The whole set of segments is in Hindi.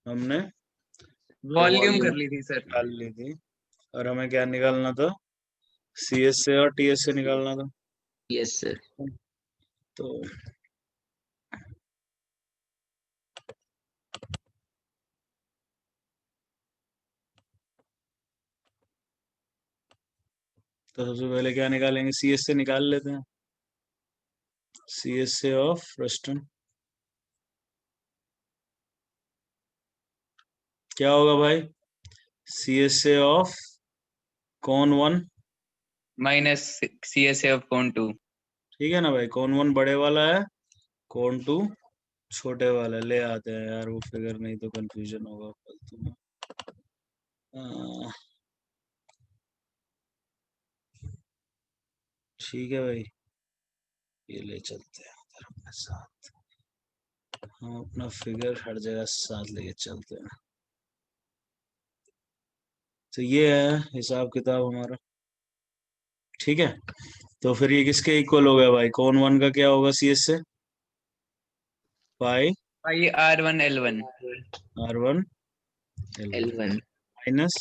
हमने वॉल्यूम कर ली थी सर। निकाल ली थी। और हमें क्या निकालना था? CS से और TS से निकालना था। Yes sir. तो सबसे पहले क्या निकालेंगे? CS से निकाल लेते हैं। CS से ऑफ फ्रस्टम क्या होगा भाई? CS से ऑफ कौन 1 माइनस CSA ऑफ कौन 2। ठीक है ना भाई? कौन 1 बड़े वाला है, कौन 2 छोटे वाला। ले आते हैं यार वो फिगर, नहीं तो कंफ्यूजन होगा फालतू में। ठीक है भाई, ये ले चलते हैं उधर अपने साथ। हम अपना फिगर हर जगह साथ लेके चलते हैं। तो ये है हिसाब किताब हमारा। ठीक है, तो फिर ये किसके इक्वल हो गया भाई? कौन 1 का क्या होगा CS से? पाई R1 L1 R1 L1 minus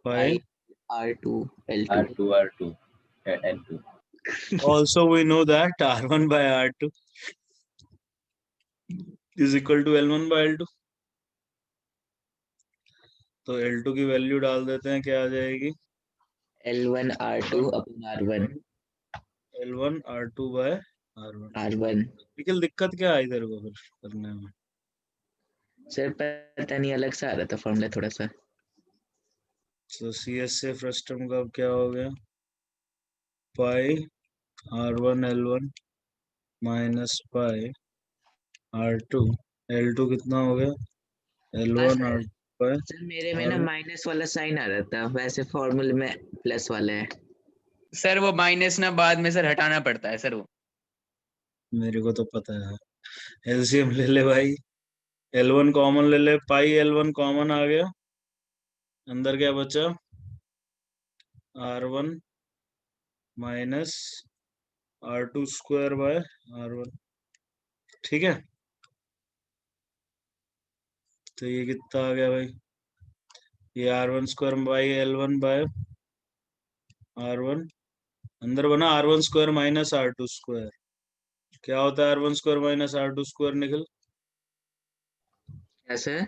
pi R2 L2 R2 N2. also we know that R1 by R2 is equal to L1 by L2। तो L2 की वैल्यू डाल देते हैं, क्या आ जाएगी? L1 R2 upon R1 L1 R2 by R1। R1 लेकिन दिक्कत क्या आई तेरे को फिर करने में? सर पता नहीं, अलग सा आ रहा था फॉर्मूला थोड़ा सा। तो CS से फ्रस्टम का अब क्या हो गया? पाई R1 L1 minus pi R2 L2 कितना हो गया? L1 R2 by सर मेरे में ना R1। माइनस वाला साइन आ रहा था, वैसे फॉर्मूले में प्लस वाला है। सर वो माइनस ना बाद में सर हटाना पड़ता है सर वो। मेरे को तो पता है। एलसीएम ले ले भाई, L1 कॉमन ले ले, पाई L1 कॉमन आ गया, अंदर क्या बचा? R1 minus R2 square by R1। ठीक है, तो ये कितना आ गया भाई? ये R1 square by L1 bye R1, अंदर बना R1 square minus R2 square. क्या होता है R1 square minus R2 square निकल? क्या sir?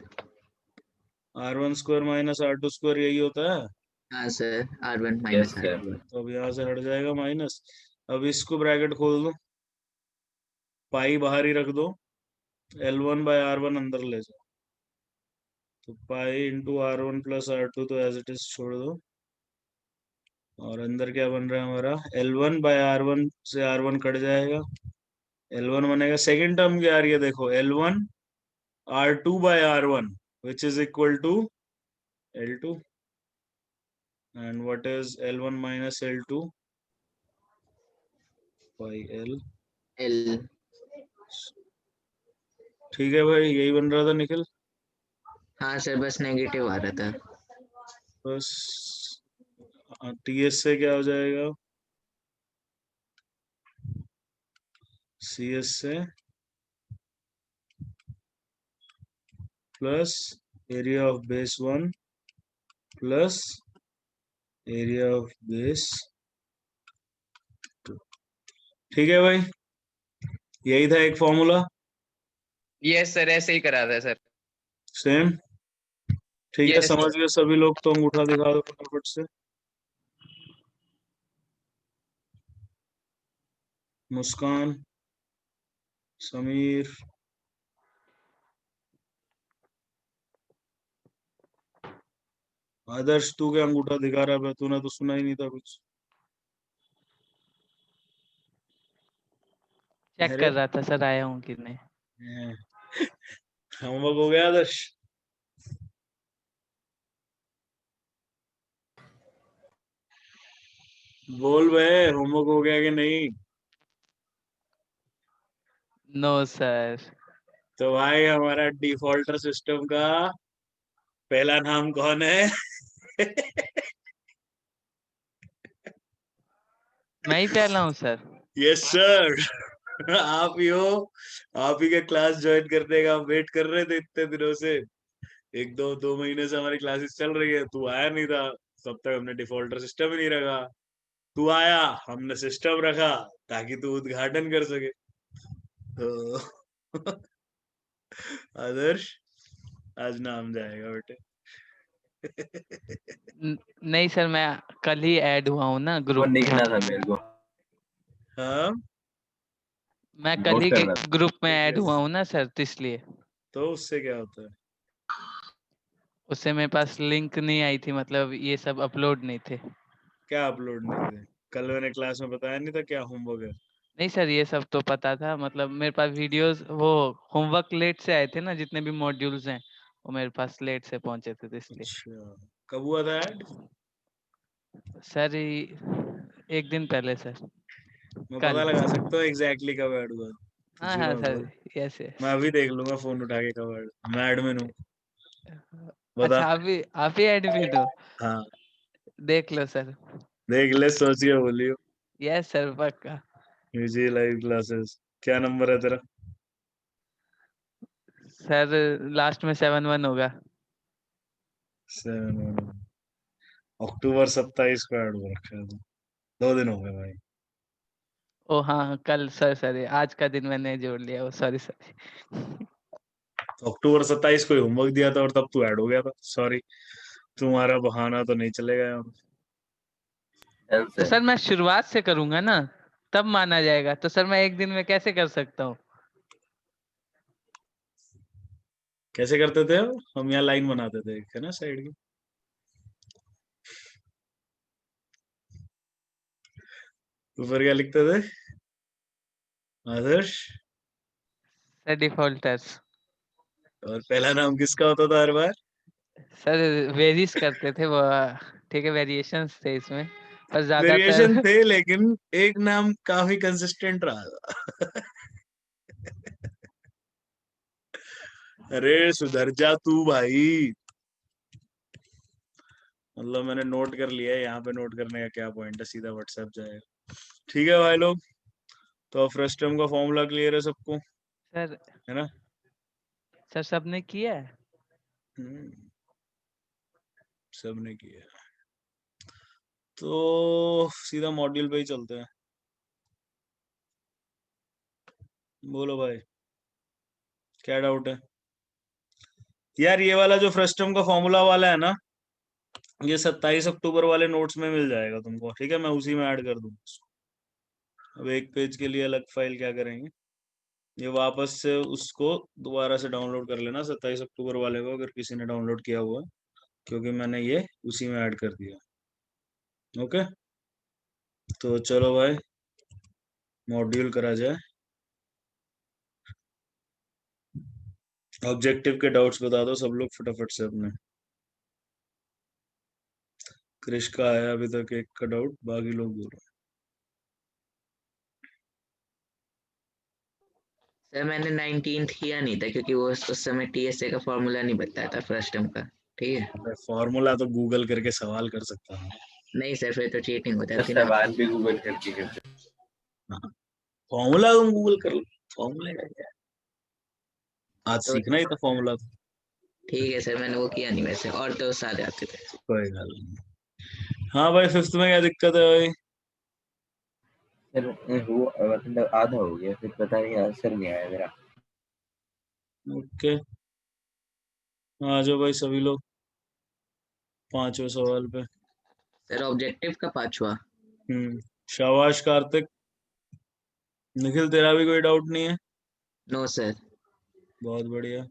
R1 square minus R2 square यही होता है। हाँ sir, R1 Yes, minus sir. R2। तो अब यहाँ से हट जाएगा माइनस। अब इसको ब्रैकेट खोल दो, पाई बाहर ही रख दो, L1 बाय R1 अंदर ले जाओ। तो pi into R1 plus R2 तो एज इट इज छोड़ दो, और अंदर क्या बन रहा है हमारा? L1 बाय R1 से R1 कट जाएगा, L1 बनेगा। सेकेंड टर्म क्या आ रही है देखो? L1 R2 by R1 which is equal to L2, and what is L1 minus L2 by L। L। ठीक है भाई, यही बन रहा था निखिल। हाँ सर, बस नेगेटिव आ रहा था। बस TS से क्या हो जाएगा? CS से plus area of base 1 plus area of base 2। ठीक है भाई, यही था एक फॉर्मूला। यस सर, ऐसे ही करा था सर। सेम, ठीक है, Yes, समझ sir. गए सभी लोग? तो अंगूठा दिखा दो फटाफट से। मुस्कान, समीर, आदर्श, तू क्या अंगूठा दिखा रहा है? तूने तो सुना ही नहीं था कुछ। चेक अरे कर रहा था सर आया हूँ कि नहीं। होमवर्क हो गया आदर्श? बोल बे, होमवर्क हो गया कि नहीं? No sir. तो भाई हमारा डिफॉल्टर सिस्टम का पहला नाम कौन है? मैं ही पहला हूँ सर। यस सर, आप ही हो। आप ही के क्लास ज्वाइन करने का हम वेट कर रहे थे इतने दिनों से। एक दो महीने से हमारी क्लासेस चल रही है, तू आया नहीं था, तब तक हमने डिफॉल्टर सिस्टम ही नहीं रखा। तू आया, हमने सिस्टम रखा ताकि तू उद्घाटन कर सके। तो आदर्श आज नाम जाएगा बेटे। नहीं सर, मैं कल ही ऐड हुआ हूँ ना वो ग्रुप में। लिखना था मेरे को, हाँ, मैं कल नोट ही करना था। ग्रुप में ऐड हुआ हूँ ना सर, तो इसलिए तो उससे क्या होता है? उससे मेरे पास लिंक नहीं आई थी, मतलब ये सब अपलोड नहीं थे। क्या अपलोड नहीं थे? कल मैंने क्लास में बताया नहीं था क्या होमवर्क है? नहीं सर, ये सब तो पता था, मतलब मेरे पास वीडियोस, वो होमवर्क लेट से आए थे ना, जितने भी मॉड्यूल्स हैं वो मेरे पास लेट से पहुंचे थे, तो इसलिए। अच्छा, कब हुआ था ऐड? सर एक दिन पहले सर, मैं कल। पता लगा सकता हूँ एग्जैक्टली कब ऐड हुआ? हाँ पूछूंगा हाँ मैं सर, थोड़ा। यस मैं यस। अभी देख लूंगा फोन उठा के कब ऐड। मैं एडमिन हूँ, बता। अच्छा, आप ही एडमिन हो? हाँ, देख लो सर। देख ले, सोच के बोलियो। यस सर, पक्का। यूजी लाइव क्लासेस, क्या नंबर है तेरा? सर लास्ट में 7-1 होगा। 7 अक्टूबर 27 को ऐड हो रखा है तो 2 दिन हो गए भाई। ओ हाँ, कल सर, सर आज का दिन मैंने जोड़ लिया, वो सॉरी सॉरी। तो अक्टूबर 27 को ही होमवर्क दिया था और तब तू ऐड हो गया था, सॉरी। तुम्हारा बहाना तो नहीं चलेगा यहाँ पे। तो आंसर सर मैं शुरुआत से करूंगा ना, तब माना जाएगा, तो सर मैं एक दिन में कैसे कर सकता हूँ? कैसे करते थे? हम यहाँ लाइन बनाते थे, है ना, साइड की। ऊपर क्या लिखते थे आदर्श? Sir defaulters. और पहला नाम किसका होता था हर बार? सर वेरीज करते थे वो, ठीक है, वेरिएशंस थे इसमें, पर ज्यादातर। वेरिएशन थे लेकिन एक नाम काफी कंसिस्टेंट रहा था। अरे सुधर जा तू भाई। मतलब मैंने नोट कर लिया है, यहाँ पे नोट करने का क्या पॉइंट है, सीधा व्हाट्सएप जाएगा। ठीक है भाई लोग, तो फ्रस्टम का फॉर्मूला क्लियर है सबको, सर है ना? सर सबने किया है? हम्म, सबने किया है। तो सीधा मॉड्यूल पे ही चलते हैं। बोलो भाई, क्या डाउट है? यार ये वाला जो फ्रस्टम का फॉर्मूला वाला है ना, ये 27 अक्टूबर वाले नोट्स में मिल जाएगा तुमको, ठीक है? मैं उसी में ऐड कर दूंगा। अब एक पेज के लिए अलग फाइल क्या करेंगे, ये वापस से उसको दोबारा से डाउनलोड कर लेना 27 अक्टूबर वाले को, अगर किसी ने डाउनलोड किया हुआ है, क्योंकि मैंने ये उसी में ऐड कर दिया। ओके, तो चलो भाई, मॉड्यूल करा जाए। ऑब्जेक्टिव के डाउट्स बता दो सब लोग फटाफट से अपने। क्रिश का आया अभी तक एक का डाउट, बाकी लोग बोलो। सर मैंने 19th किया नहीं था क्योंकि वो उस समय टीएसए का फॉर्मूला नहीं बताया था फर्स्ट टर्म का। ठीक है। फॉर्मूला तो गूगल करके सवाल कर सकता हूँ। नहीं सर, फिर तो चीटिंग हो तो जाती ना। सवाल भी गूगल करके करते। फॉर्मूला तुम गूगल कर लो, फॉर्मूला का क्या है? आज तो सीखना ही था फॉर्मूला तो। ठीक है सर, मैंने वो किया नहीं वैसे, और तो सारे आते थे। कोई गल नहीं। हाँ भाई, फिफ्थ में क्या दिक्कत है भाई? सर वो मतलब आधा हो गया, फिर पता नहीं आंसर नहीं आया मेरा। ओके, आ जाओ भाई सभी लोग 5वें सवाल पे। सर ऑब्जेक्टिव का पांचवा। शाबाश कार्तिक। निखिल तेरा भी कोई डाउट नहीं है? No sir. बहुत बढ़िया।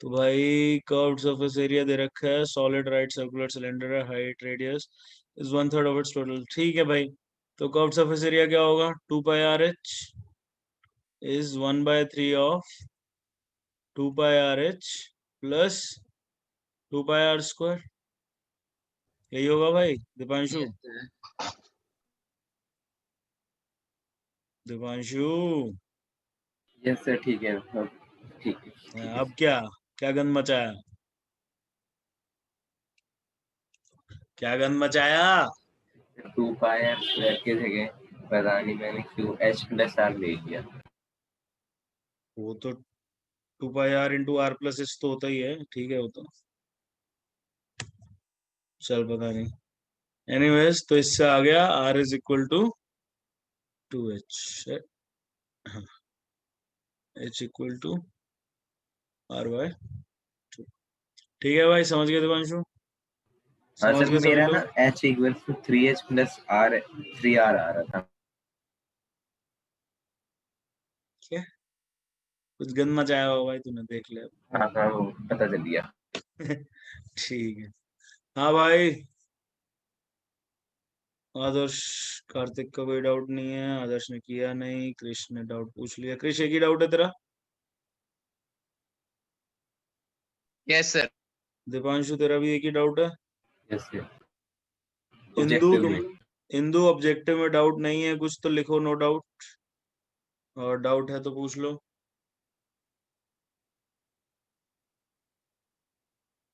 तो भाई कर्व्ड सरफेस एरिया दे रखा है, सॉलिड राइट सर्कुलर सिलेंडर है, height radius is 1/3 of its total. ठीक है भाई, तो कर्व्ड सरफेस एरिया क्या होगा? 2πRh is 1/3 of 2πRh plus 2πr²। यही होगा भाई Deepanshu? Yes sir. Deepanshu, yes sir, ठीक है। हाँ, ठीक है ठीक है। अब क्या क्या गंद मचाया? क्या गंद मचाया? 2πr² की जगह पता नहीं मैंने क्यों H+R ले लिया। वो तो 2πr into are plus H तो होता ही है, ठीक है वो तो चल पता नहीं। एनीवेज तो इससे आ गया r is equal to 2h, h equal to r/2। ठीक है भाई, समझ गए दिवांशु? हाँ समझ सर, गए सभी मेरा ना लोग? h equal to 3h plus r 3r आ रहा था। क्या कुछ गंद मचाया होगा भाई तूने, देख ले। हाँ हाँ, वो पता चल गया। ठीक है। हाँ भाई आदर्श, कार्तिक का कोई डाउट नहीं है, आदर्श ने किया नहीं, कृष ने डाउट पूछ लिया। कृष एक ही डाउट है तेरा? Yes sir. दीपांशु तेरा भी एक ही डाउट है? Yes sir. इंदु ऑब्जेक्टिव तुम, में इंदु ऑब्जेक्टिव में डाउट नहीं है कुछ तो लिखो नो डाउट, और डाउट है तो पूछ लो।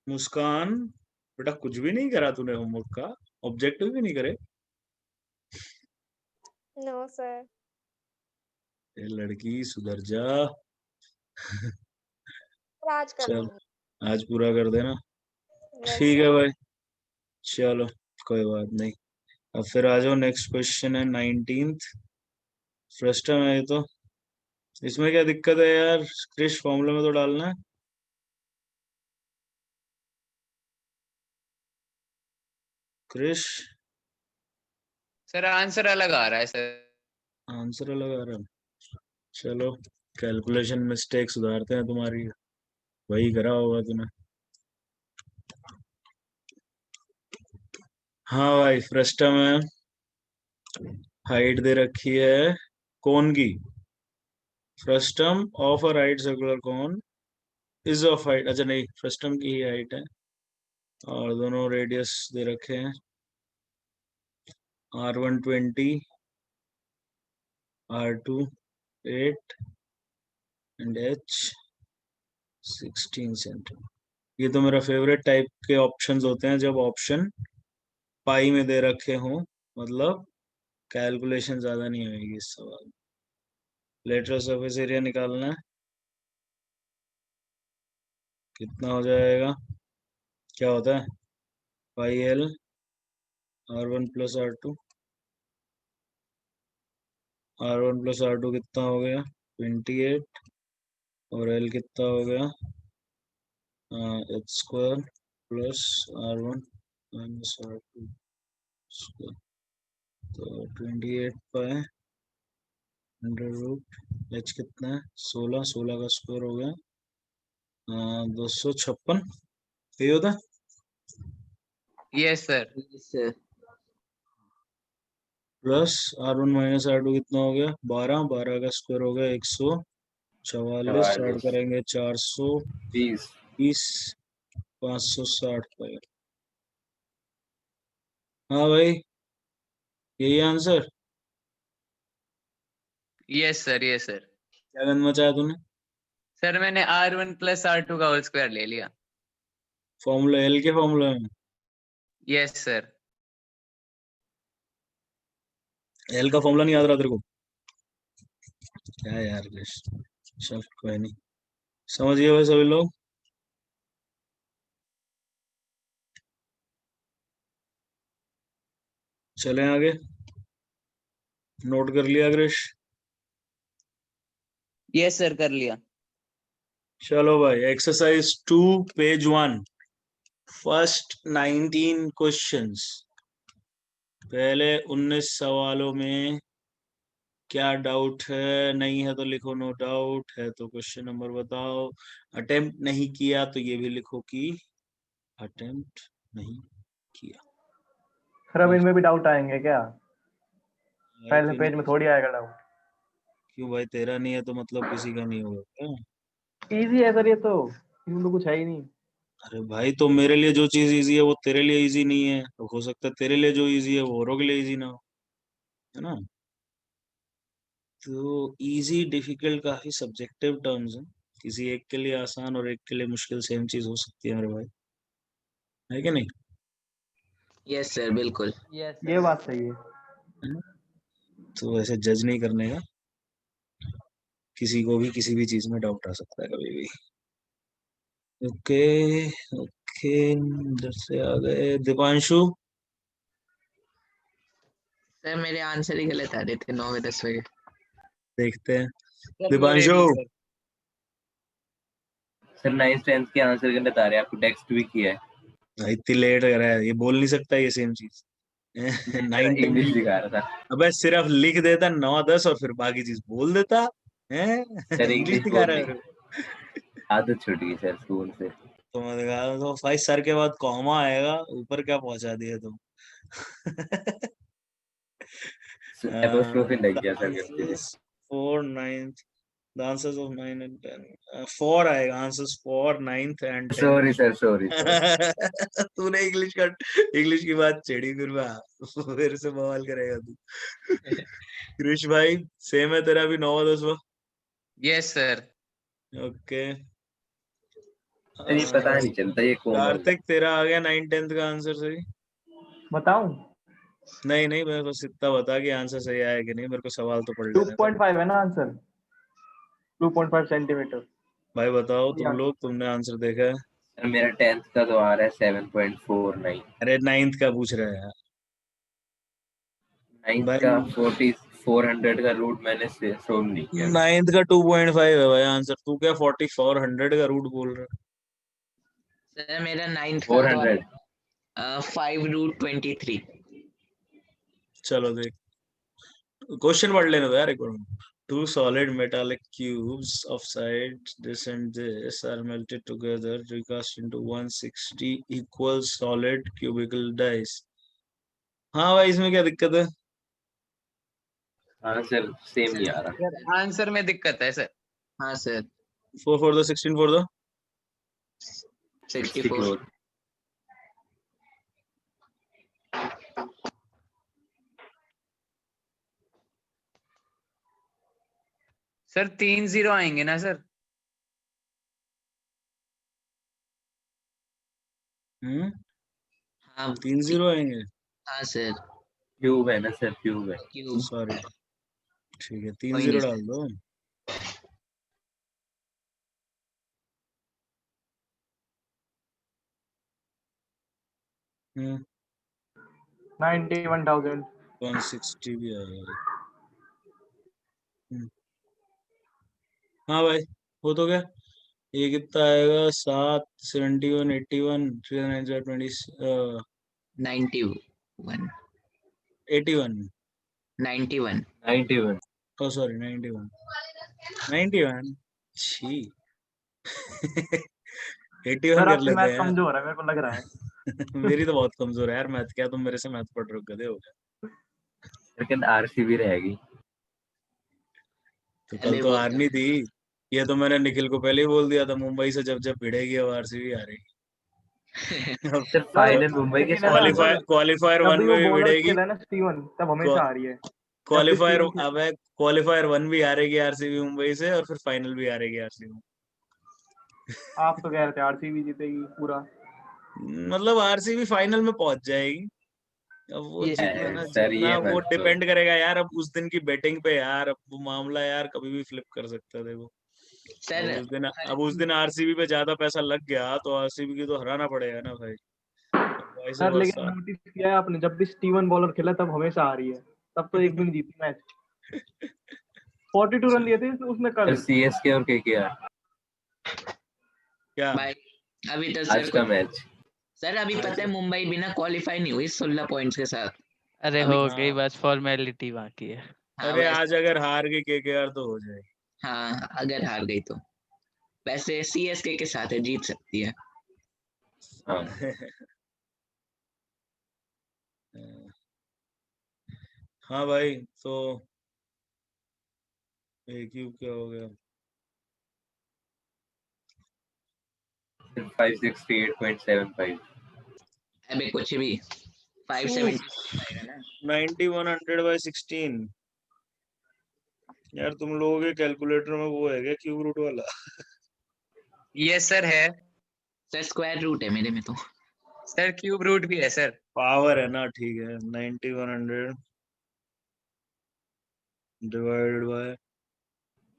मुस्कान बेटा कुछ भी नहीं करा तूने होमवर्क का, ऑब्जेक्टिव भी नहीं करे? No sir. ये लड़की सुधर जा। आज कर चल लूंगी। आज पूरा कर देना। Yes, ठीक sir. है भाई, चलो कोई बात नहीं। अब फिर आ जाओ, नेक्स्ट क्वेश्चन है 19th। फ्रस्टम है ये तो, इसमें क्या दिक्कत है यार? क्रिश फॉर्मूला में तो डालना है। क्रिश सर आंसर अलग आ रहा है सर। आंसर अलग आ रहा है। चलो कैलकुलेशन मिस्टेक सुधारते हैं तुम्हारी, वही करा होगा तूने। हाँ भाई फ्रस्टम है, हाइट दे रखी है कोन की। Frustum of a right circular cone is of height, अच्छा नहीं फ्रस्टम की ही हाइट है, और दोनों रेडियस दे रखे हैं R1 20, R2 8 and H 16 centimetre. ये तो मेरा फेवरेट टाइप के ऑप्शंस होते हैं जब ऑप्शन पाई में दे रखे हों, मतलब कैलकुलेशन ज्यादा नहीं होगी इस सवाल। लेटरल सरफेस एरिया निकालना है, कितना हो जाएगा? क्या होता है? Pi L R1 plus R2, R1 plus R2 कितना हो गया? 28, और L कितना हो गया? H square plus R1 minus R2 square, तो 28 पाई अंडर रूट H कितना है? 16, 16 का स्क्वायर हो गया 256, यही होता है। Yes sir. Sir plus R1 minus R2 कितना हो गया? 12, 12 का स्क्वायर हो गया 144, ऐड 44, करेंगे 420, 20। 560 पाई। हाँ भाई यही answer. Yes sir. Yes sir. क्या गंद मचाया तूने? सर मैंने R1 प्लस R2 का होल स्क्वायर ले लिया। फॉर्मूला एल के फॉर्मूला में यस सर। एल का फॉर्मूला नहीं याद रहा तेरे को? क्या यार कृष, चल कोई नहीं, समझ गए भाई सभी लोग? चलें आगे, नोट कर लिया कृष? यस सर कर लिया। चलो भाई एक्सरसाइज 2 पेज 1 फर्स्ट 19 क्वेश्चंस। पहले 19 सवालों में क्या डाउट है? नहीं है तो लिखो नो डाउट, है तो क्वेश्चन नंबर बताओ। अटेम्प्ट नहीं किया तो ये भी लिखो कि अटेम्प्ट नहीं किया। सर अब इनमें भी डाउट आएंगे क्या? आए पहले क्यों पेज नहीं? में थोड़ी आएगा डाउट। क्यों भाई, तेरा नहीं है तो मतलब किसी का नहीं होगा क्या? इजी है सर ये तो, इसमें तो कुछ है ही नहीं। अरे भाई तो मेरे लिए जो चीज इजी है वो तेरे लिए इजी नहीं है, तो हो सकता है तेरे लिए जो इजी है वो औरों के लिए इजी ना हो, है ना? तो इजी डिफिकल्ट काफी सब्जेक्टिव टर्म्स हैं, किसी एक के लिए आसान और एक के लिए मुश्किल सेम चीज हो सकती है मेरे भाई, है कि नहीं? यस सर बिल्कुल। ये बात सही है। है ना? तो ऐसे जज नहीं करने का। किसी को भी किसी भी चीज में डाउट आ सकता है कभी भी। ओके ओके, इधर से आ गए दीपांशु। सर मेरे आंसर ही गलत आ रहे थे 9 बजे 10 बजे। देखते हैं सर मेरे दीपांशु। भी सर। सर 9th 10th के आंसर गलत आ रहे हैं, आपको टेक्स्ट भी किया है। भाई इतनी लेट कर रहा है, ये बोल नहीं सकता ये सेम चीज। 9-10 इंग्लिश की। दिखा रहा था अबे सिर्फ लिख देता 9-10 और फिर बाकी चीज बोल देता है। सर, इंग्लिश इंग्लिश दिखा रहा है बोलने मेरे की आदत छूट गई सर स्कूल से। तो मैं दिखा रहा हूँ, भाई सर के बाद कॉमा आएगा, ऊपर क्या पहुंचा दिया तुम। एपोस्ट्रोफी लग गया सर गलती से। 4 9th, the answers of 9 and 10, 4 आएगा answers 4 9th and 10। Sorry sir, sorry sir. तूने इंग्लिश की बात छेड़ी, फिर से बवाल करेगा तू। कृष भाई सेम है तेरा भी 9-10। Yes sir. ओके सर ये पता नहीं चलता ये कौन है। कार्तिक तेरा आ गया 9-10 का आंसर सही। बताऊं? नहीं नहीं, मैं बस इतना बता कि आंसर सही आया कि नहीं, मेरे को सवाल तो पढ़ लेने दे। 2.5 है ना आंसर, 2.5 सेंटीमीटर। भाई बताओ ये तुम आंसर। लोग, तुमने आंसर देखा है? सर मेरा 10th का तो आ रहा है 7.49। अरे 9th का पूछ रहे हैं 9th भाई। का 400 का रूट मैंने सोल्व नहीं किया। 9th का 2.5 है भाई आंसर, तू क्या 4400 का रूट बोल रहा है? सर मेरा 9th का तो 400। 5√23। चलो देख, क्वेश्चन पढ़ लेने दो यार एक बार। Two solid metallic cubes of sides this and this are melted together, recast into 160 equal solid cubical dice। हाँ भाई इसमें क्या दिक्कत है? हाँ सर, सेम नहीं आ रहा। सर आंसर में दिक्कत है सर। हाँ sir 4 for the 16 for the 64। Sir 3 0 आएंगे ना सर? हाँ 3-0 आएंगे। हाँ सर क्यूब है ना सर, क्यूब है। क्यूब। सॉरी ठीक है, कोई 3-0 नहीं डाल दो। हम्म 91,000। 160 भी आएगा। हाँ भाई वो तो क्या, ये कितना आएगा? 7 71 81 3 9 20 91 81। 91। 91। ओ सॉरी 91 91 छी। 81 सर कर आपकी लेते मैथ हैं यार। कमजोर है मेरे को लग रहा है। मेरी तो बहुत कमजोर है यार मैथ, क्या तुम मेरे से मैथ पढ़ रहे हो, गधे हो गए। लेकिन आरसीबी रहेगी। तो कल अबे तो वो हारनी थी, ये तो मैंने निखिल को पहले ही बोल दिया था, मुंबई से जब जब भिड़ेगी अब आरसीबी हारेगी। अब सर फाइनल मुंबई के लेकिन है साथ ना होगा। सर, क्वालिफायर जब 1 भी में वो भी बॉलर भिड़ेगी। खेला है ना स्टीवन, तब हमेशा आ रही है। जब भी क्वालिफायर, स्टीवन खेला, अब क्वालिफायर 1 भी हारेगी आरसीबी मुंबई से, और फिर फाइनल भी हारेगी आरसीबी। आप तो कह रहे थे आरसीबी जीतेगी पूरा। मतलब आरसीबी फाइनल में पहुंच जाएगी। अब वो ये जीतना ना सर जीतना ये वो मत तो। डिपेंड करेगा यार, अब उस दिन की बैटिंग पे यार, अब वो मामला यार कभी भी फ्लिप कर सकता है देखो। सर अब उस दिन आरसीबी पे ज्यादा पैसा लग गया तो आरसीबी की तो हराना पड़ेगा ना भाई, वैसे सर लेकिन वर्षा। नोटिस किया है आपने, जब भी स्टीवन बॉलर खेला तब हमेशा आ रही है। तब तो एक भी नहीं जीती मैच। 42 रन लिए थे उसने सर कल। सीएसके और केकेआर क्या भाई अभी तो सर आज का मैच। सर अभी पता है मुंबई बिना क्वालिफाई नहीं हुई 16 पॉइंट्स के साथ। अरे अभी हो गई, हाँ, बस फॉर्मेलिटी बाकी है। हाँ अरे वैसे, आज अगर हार गई केकेआर तो हो जाएगी। हाँ अगर हार गई तो वैसे सीएसके के साथ है, जीत सकती है। हाँ हाँ भाई तो एक क्यूब क्या हो गया? सर 568.75। अबे कुछ भी 570 आएगा ना। 9100/16। यार तुम लोगों के कैलकुलेटर में वो है क्या क्यूब रूट वाला? यस सर है। सर स्क्वायर रूट है मेरे में तो। सर क्यूब रूट भी है सर। पावर है ना, ठीक है। 9100 डिवाइडेड बाय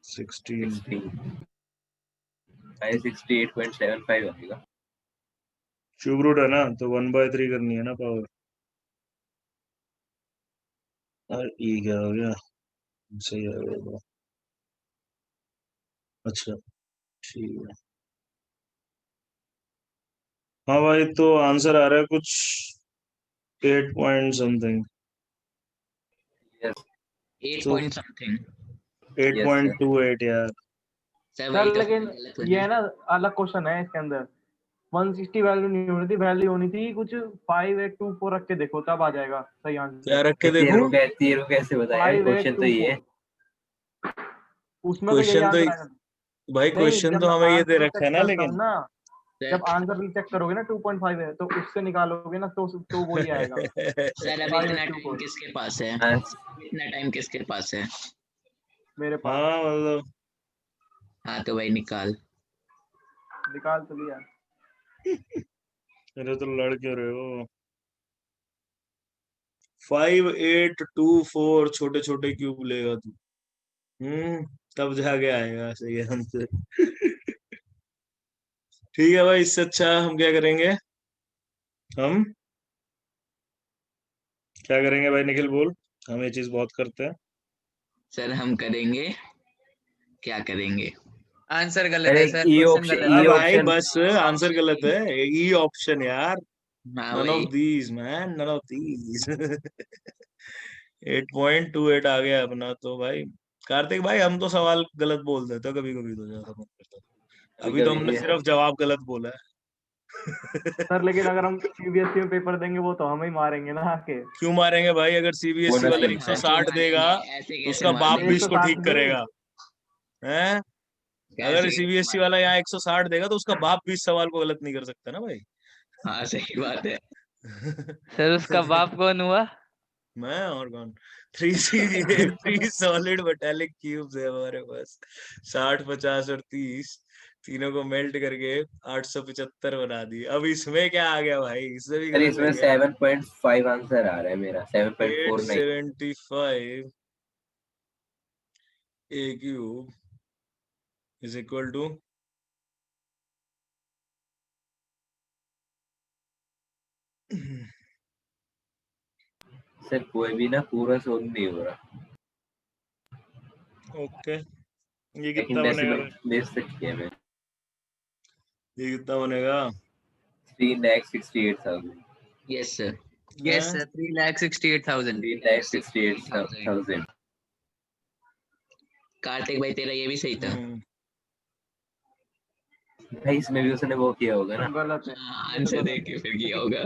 16 68.75 आएगा। क्यूब रूट है ना, तो 1/3 करनी है ना पावर। और ई क्या हो गया, सही है वो। अच्छा ठीक है। हाँ भाई, तो आंसर आ रहा है कुछ 8 पॉइंट समथिंग, यस 8 तो पॉइंट समथिंग। 8.28 यार। सर सर वही तो लेकिन गलत हो ये है गया। ना, अलग क्वेश्चन है इसके अंदर। 160 वैल्यू नहीं होनी थी, वैल्यू होनी थी कुछ 5824 रख के देखो, तब आ जाएगा सही क्या आंसर। रख के देखूं? तेरे को कैसे बताया? क्वेश्चन तो ये है। 5824 उसमें तो यही क्वेश्चन तो आंसर आएगा। भाई नहीं, क्वेश्चन जब तो मैं हमें ये दे आंसर भी रखा चेक है ना, करता हूँ लेकिन ना, सर जब आंसर भी चेक करोगे ना 2.5 है, तो उससे निकालोगे ना, तो वही आएगा सर अभी इतना टाइम 5824 किसके पास है? हाँ, इतना टाइम किसके पास है? मेरे पास। हाँ मतलब हाँ तो भाई निकाल। निकाल तो लिया। अरे तो लड़ क्यों रहे हो? 5824 छोटे छोटे क्यूब लेगा तू। तब जाके आएगा सही आंसर। ठीक है भाई, इससे अच्छा हम क्या करेंगे? हम क्या करेंगे भाई? निखिल बोल, हम ये चीज बहुत करते हैं। सर हम करेंगे, क्या करेंगे? आंसर गलत अरे है सर, ई क्वेश्चन ऑप्शन, गलत हाँ है। भाई बस आंसर गलत है, ई ऑप्शन यार। हाँ नन वही। Of these man, none of these. 8.28 आ गया अपना तो भाई। कार्तिक भाई, हम तो सवाल गलत बोल देते कभी कभी, तो ज्यादा मन करता है। अभी तो हमने कभी सिर्फ जवाब गलत बोला है। सर लेकिन अगर हम सीबीएसई में पेपर देंगे, वो तो हमें ही मारेंगे ना आके। क्यों मारेंगे भाई? अगर सीबीएसई बोनस वाला नहीं हाँ, क्यों 160 देगा मारेंगे? ऐसे तो कैसे उसका मार बाप भी देंगे? इसको 160 ठीक नहीं, करेगा। हैं? अगर कैसे कैसे सीबीएसई वाला मारेंगे? यहाँ 160 देगा तो उसका बाप भी इस सवाल को गलत नहीं कर सकता ना भाई। हाँ सही बात है। सर उसका बाप कौन हुआ? मैं और कौन? 3 सॉलिड मेटालिक क्यूब्स है हमारे पास, 60, 50 और 30, तीनों को मेल्ट करके 875 बना दी। अब इसमें क्या आ गया भाई? इसमें भी अरे गलत इसमें है क्या? 7.5 आंसर आ रहा है मेरा, 7.49। 875 A cube is equal to sir कोई भी ना पूरा सोल्व नहीं हो रहा, ओके। ये लेकिन कितना बनेगा डेसिमल भाई? प्लेस तक किया मैं। ये कितना बनेगा? 3,68,000। Yes sir. यस हैं? सर, 3,68,000। 3,68,000। 3,68,000। कार्तिक भाई तेरा ये भी सही था। भाई इसमें भी उसने वो किया होगा ना। गलत है, हाँ ये तो आंसर गलत देख है। के फिर किया होगा।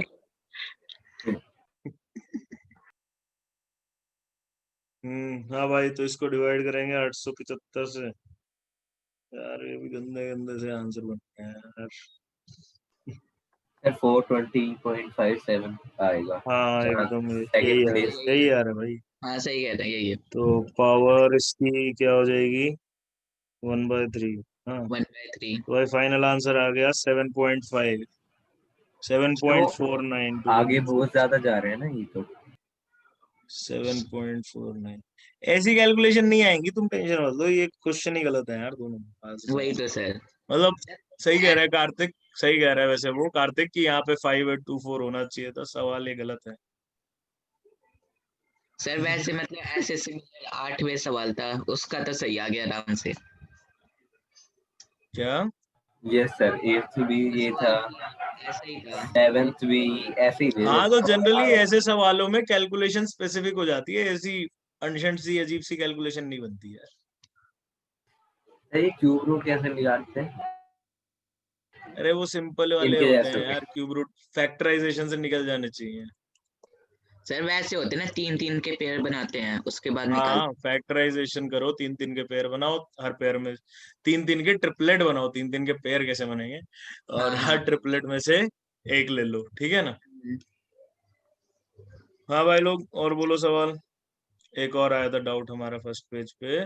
हाँ भाई, तो इसको डिवाइड करेंगे 875 से। यार ये भी गंदे गंदे से आंसर बनते हैं यार। सर 420.57 आएगा। हाँ जहाँ एकदम यही सेकंड है, प्लेस। यही यही है। आ रहा है भाई। हाँ सही कहता है, यही है। तो पावर इसकी क्या हो जाएगी? 1/3। हाँ, 1/3। तो भाई फाइनल आंसर आ गया 7.5, तो वो 7.49 टू बी आगे बहुत प्रिसाइज। ज्यादा जा रहे हैं ना ये तो। 7.49। ऐसी कैलकुलेशन नहीं आएंगी, तुम टेंशन मत लो, ये क्वेश्चन ही गलत है यार दोनों फालतू से। वही तो सर। मतलब सही कह रहा है कार्तिक, सही कह रहा है वैसे वो कार्तिक कि यहाँ पे 5824 होना चाहिए था, सवाल ये गलत है। सर वैसे मतलब ऐसे सिमिलर 8वें सवाल था, उसका तो सही आ गया आराम से। क्या? यस सर, 8th भी ये था, ऐसा ही था। 7th भी ऐसे ही थे। हाँ, तो जनरली ऐसे सवालों में कैलकुलेशन स्पेसिफिक हो जाती है, ऐसी अनशंट सी अजीब सी कैलकुलेशन नहीं बनती है। सर ये क्यूब रूट कैसे निकालते हैं? अरे वो सिंपल वाले इनके होते जैसे हैं यार, क्यूब रूट फैक्टराइजेशन से निकल जाने चाहिए। सर वैसे होते हैं ना, 3-3 के पेयर बनाते हैं उसके बाद निकाल। हाँ, फैक्टराइजेशन करो, 3-3 के पेयर बनाओ, हर पेयर में 3-3 के ट्रिपलेट बनाओ। 3-3 के पेयर कैसे बनेंगे? और हाँ हाँ। हर ट्रिपलेट में से एक ले लो, ठीक है ना? हाँ भाई लोग, और बोलो सवाल। एक और आया था डाउट हमारा फर्स्ट पेज पे,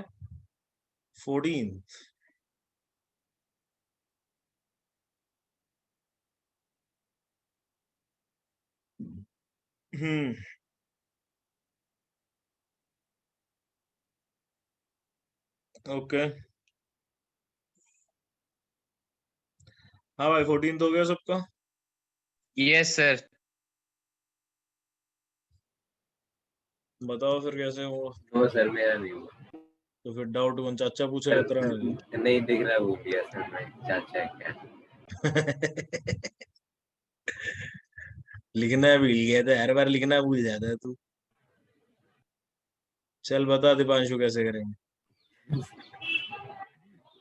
14। हम्म ओके हाँ भाई 14 हो गया सबका। Yes sir. बताओ फिर कैसे हुआ। नो सर मेरा नहीं हुआ तो फिर डाउट कौन चाचा पूछेगा तेरा। नहीं दिख रहा वो भी सर मैं चाचा है क्या लिखना भूल गया था, हर बार लिखना भूल जाता है तू। चल बता दीपांशु कैसे करेंगे।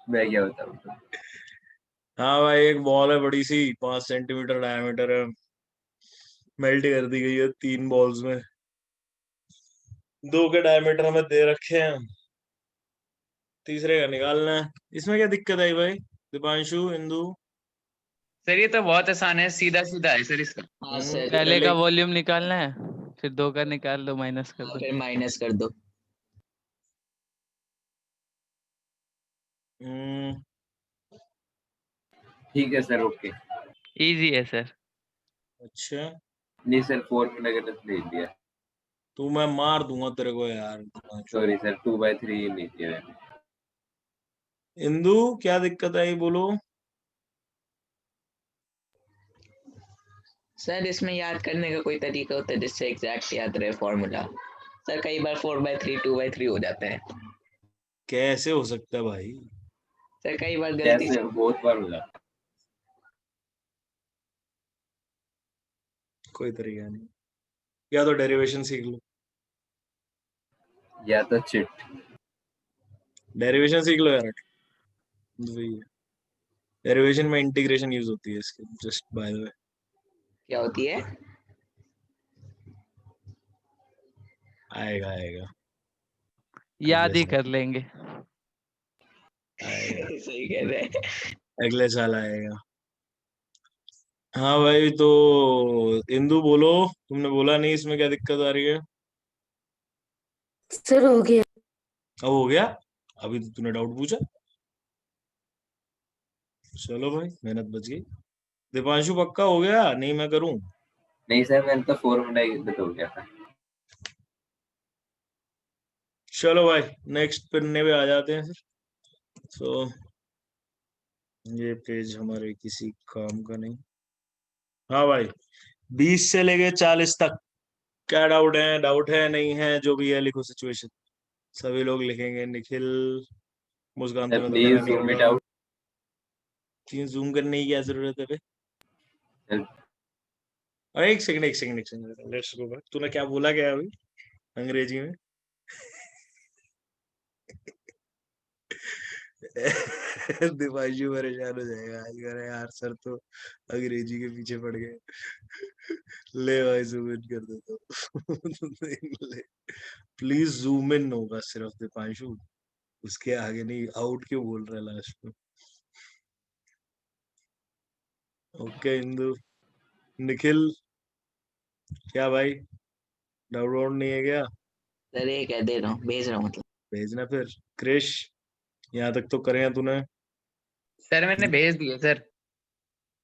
मैं क्या बताऊँ हाँ भाई एक बॉल है बड़ी सी 5 सेंटीमीटर डायमीटर है, मेल्ट कर दी गई है 3 बॉल्स में, 2 के डायमीटर में दे रखे हैं, तीसरे का निकालना है। इसमें क्या दिक्कत आई भाई दीपांशु इंदु। सर ये तो बहुत आसान है, सीधा सीधा है सर इसका। हाँ सर पहले का वॉल्यूम निकालना है, फिर 2 का निकाल दो, माइनस कर दो। फिर माइनस कर दो। हम्म, ठीक है सर ओके इजी है सर। अच्छा नहीं सर फॉर्मूला गलत ले लिया तू मैं मार दूंगा तेरे को यार। सॉरी सर 2/3 नहीं दिया मैंने इंदु क्या दिक्कत आई बोलो। सर इसमें याद करने का कोई तरीका होता है जिससे एग्जैक्ट याद रहे फॉर्मूला। सर कई बार 4/3 2/3 हो जाता है। कैसे हो सकता है भाई। सर कई बार गलती कैसे से बहुत बार हो जाता कोई तरीका नहीं, या तो डेरिवेशन सीख लो। या तो चिट डेरिवेशन सीख लो यार, वही है। डेरिवेशन में इंटीग्रेशन यूज होती है इसके, जस्ट बाय द वे। क्या होती है? आएगा आएगा याद ही कर लेंगे। आएगा सही कह रहे हैं। अगले साल आएगा। हाँ भाई तो इंदु बोलो, तुमने बोला नहीं इसमें क्या दिक्कत आ रही है। सर हो गया। अब हो गया, अभी तो तूने डाउट पूछा। चलो भाई मेहनत बच गई। दीपांशु पक्का हो गया, नहीं मैं करूं। नहीं सर मैंने तो फॉर्मूला गलत हो गया था चलो भाई नेक्स्ट पन्ने पे आ जाते हैं फिर। तो ये पेज हमारे किसी काम का नहीं। हाँ भाई 20 से लेके 40 तक क्या डाउट है नहीं है, जो भी है लिखो सिचुएशन। सभी लोग लिखेंगे। निखिल मुस्कान सर तुम्हें तो प्लीज मेरा नहीं जूम इट होगा। आउट चीज जूम करने की क्या जरूरत है बे। सर अरे एक सेकंड लेट्स गो बैक। तूने क्या बोला क्या अभी अंग्रेजी में। दिमागी परेशान हो जाएगा आज, अरे यार सर तो अंग्रेजी के पीछे पड़ गए। ले भाई जूम इन कर देता हूँ। प्लीज जूम इन होगा सिर्फ दीपांशु, उसके आगे नहीं। आउट क्यों बोल रहा है लास्ट में। ओके इंदु निखिल क्या भाई डाउनलोड नहीं है क्या। सर ये कह दे रहा हूँ, भेज रहा हूँ मतलब। भेजना फिर। क्रिश यहाँ तक तो करे हैं तूने। सर मैंने भेज दिए सर।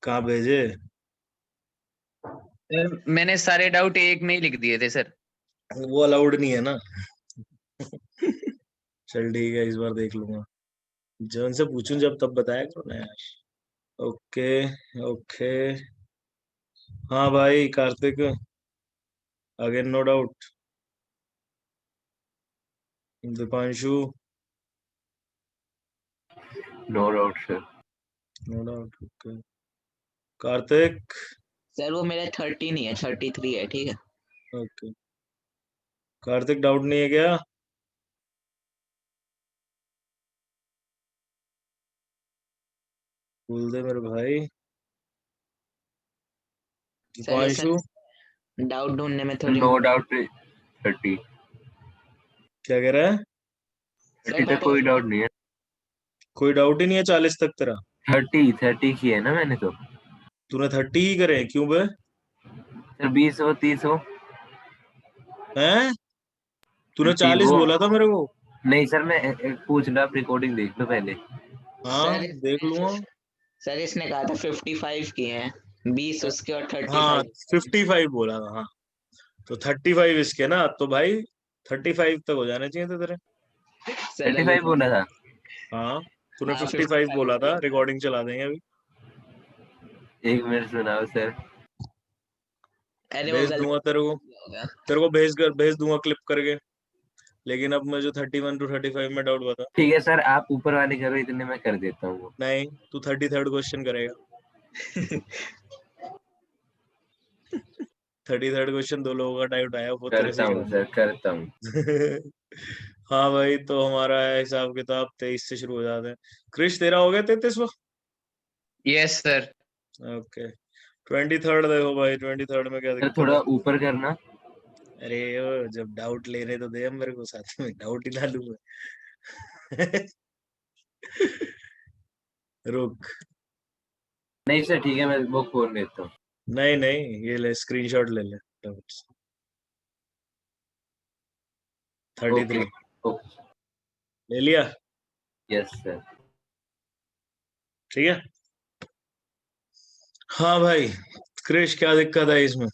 कहाँ भेजे। सर मैंने सारे डाउट एक में ही लिख दिए थे सर। वो अलाउड नहीं है ना। चल ठीक है इस बार देख लूंगा, जब उनसे पूछूं जब तब बताया करो ना यार। ओके ओके हाँ भाई Kartik again no doubt. Deepanshu no doubt sir no doubt. Okay Kartik sir वो मेरा 30 नहीं है, 33 है, ठीक है। ओके कार्तिक डाउट नहीं है क्या। बोल दे मेरे भाई। सर दीपांशु इसमें डाउट ढूंढने में थोड़ी नो डाउट 30 क्या कह रहा है। 30 तक कोई डाउट नहीं है कोई डाउट ही नहीं है 40 तक तेरा। 30 की है ना मैंने तो तूने 30 ही करे क्यों बे। सर 20 हो 30 हो हैं तूने 30 40 वो बोला था मेरे को। नहीं सर मैं पूछ रहा रिकॉर्डिंग देख लो पहले हाँ सर देख लूंगा। सर इसने कहा था 55 की है, 20 उसके और 35 हाँ इसके। 55 बोला था हाँ, तो 35 इसके ना, तो भाई 35 तक हो जाने चाहिए थे तेरे। सर 35 बोला था हाँ तूने हाँ, 55 बोला था, 55 रिकॉर्डिंग चला देंगे अभी। 1 मिनट सुनाओ सर। अरे वो भेज गलती दूंगा तेरे को, होगा। तेरे को भेज दूंगा क्लिप करके। लेकिन अब मुझे 31 to 35 में डाउट बता। ठीक है सर, आप ऊपर वाले करो, इतने मैं कर देता हूँ वो। नहीं, तू 33rd क्वेश्चन करेगा। 33rd क्वेश्चन 2 लोगों का डाउट आया, वो तेरे से करता ही हूँ सर, करता हूँ। कराऊंगा। हाँ भाई, तो हमारा हिसाब किताब 23 से शुरू हो जाते हैं। क्रिश तेरा हो गया 33वां? Yes sir. ओके 23rd देखो भाई, 23rd में क्या सर दिक्कत थोड़ा है? ऊपर करना। अरे ओ, जब डाउट लेने तो दे मेरे को, साथ में डाउट ही डालू मैं। रुक, नहीं सर ठीक है, मैं वो खोल लेता हूँ। नहीं नहीं, ये ले स्क्रीनशॉट ले ले डाउट्स। 33 ओके। ले लिया? Yes sir. ठीक है। हाँ भाई, क्रिश क्या दिक्कत है इसमें?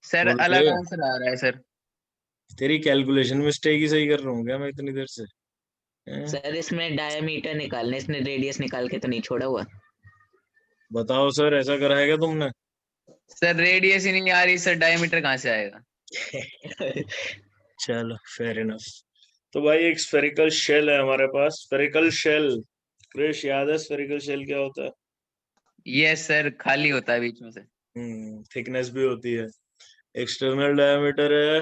सर बोल अलग दे। आंसर आ रहा है सर। तेरी कैलकुलेशन मिस्टेक ही सही कर रहा हूँ क्या मैं इतनी देर से? हैं? सर इसमें डायमीटर निकालने, इसने रेडियस निकाल के तो नहीं छोड़ा हुआ। बताओ सर, ऐसा करा है क्या तुमने? सर रेडियस ही नहीं आ रही सर, डायमीटर कहाँ से आएगा? चलो फेयर इनफ। तो भाई एक स्फेरिकल शेल है हमारे पास, स्फेरिकल शेल। क्रिश याद है स्फेरिकल शेल क्या होता है? यस सर, खाली होता है बीच में से। थिकनेस भी होती है। एक्सटर्नल डायमीटर है।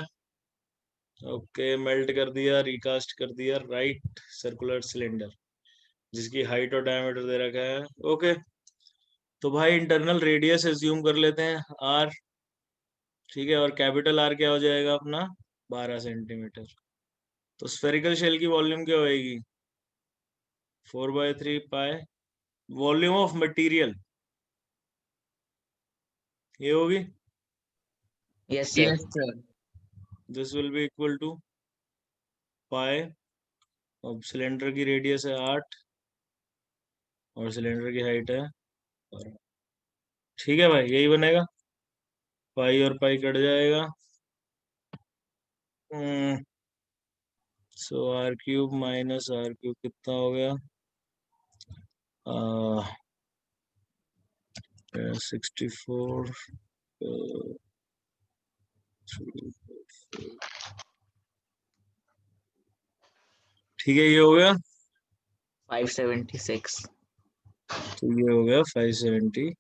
ओके, मेल्ट कर दिया, रिकास्ट कर दिया, राइट। सर्कुलर सिलेंडर जिसकी हाइट और डायमीटर दे रखा है। ओके, तो भाई इंटरनल रेडियस एज्यूम कर लेते हैं आर। ठीक है, और कैपिटल आर क्या हो जाएगा अपना? 12 सेंटीमीटर। तो स्फेरिकल शेल की वॉल्यूम क्या होएगी? 4/3 पाई वॉल्यूम ऑफ मटेरियल, ये होगी। Yes sir. Yes sir. This will be equal to pi. अब सिलेंडर की रेडियस है 8 और सिलेंडर की हाइट है 12। ठीक है भाई, यही बनेगा। पाई और पाई कट जाएगा। So are cube minus R cube कितना हो गया? 64। ठीक है, ये हो गया। 576। तो ये हो गया 576।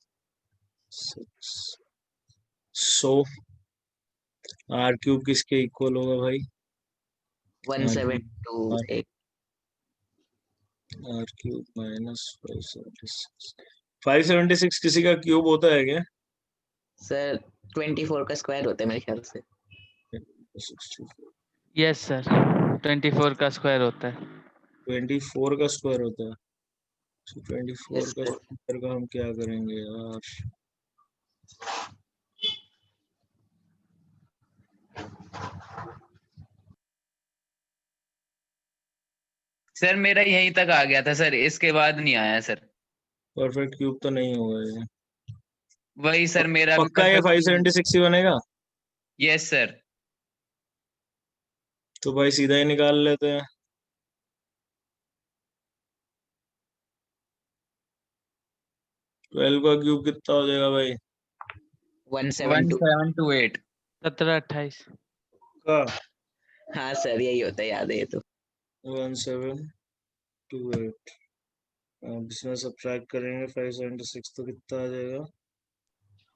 सो आर क्यूब किसके इक्वल होगा भाई? R cube 1728। R cube minus 576 किसी का क्यूब होता है क्या? सर 24 का स्क्वायर होता है मेरे ख्याल से। 64 यस सर, 24 का स्क्वायर होता है। 24 का स्क्वायर होता है। तो 24 यस का सर। स्क्वायर का हम क्या करेंगे यार? सर मेरा यहीं तक आ गया था सर, इसके बाद नहीं आया सर। परफेक्ट क्यूब तो नहीं होगा ये। वही सर मेरा भी पक्का ये perfect- 576 ही बनेगा? Yes sir. तो भाई सीधा ही निकाल लेते हैं। 12 का क्यूब कितना हो जाएगा भाई? 172। 1728। 1728। का हाँ सर यही होता है, याद है ये तो। 1728। अब इसमें सब्ट्रैक्ट करेंगे 576 तो कितना आ जाएगा?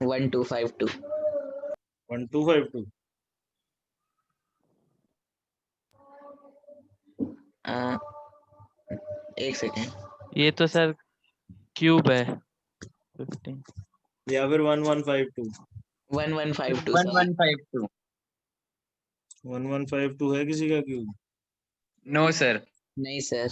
1252। 1252। एक सेकेंड। ये तो सर क्यूब है 15। या फिर 1152। 1152 सर। 1152। 1152 है किसी का क्यूब? No sir. नहीं सर।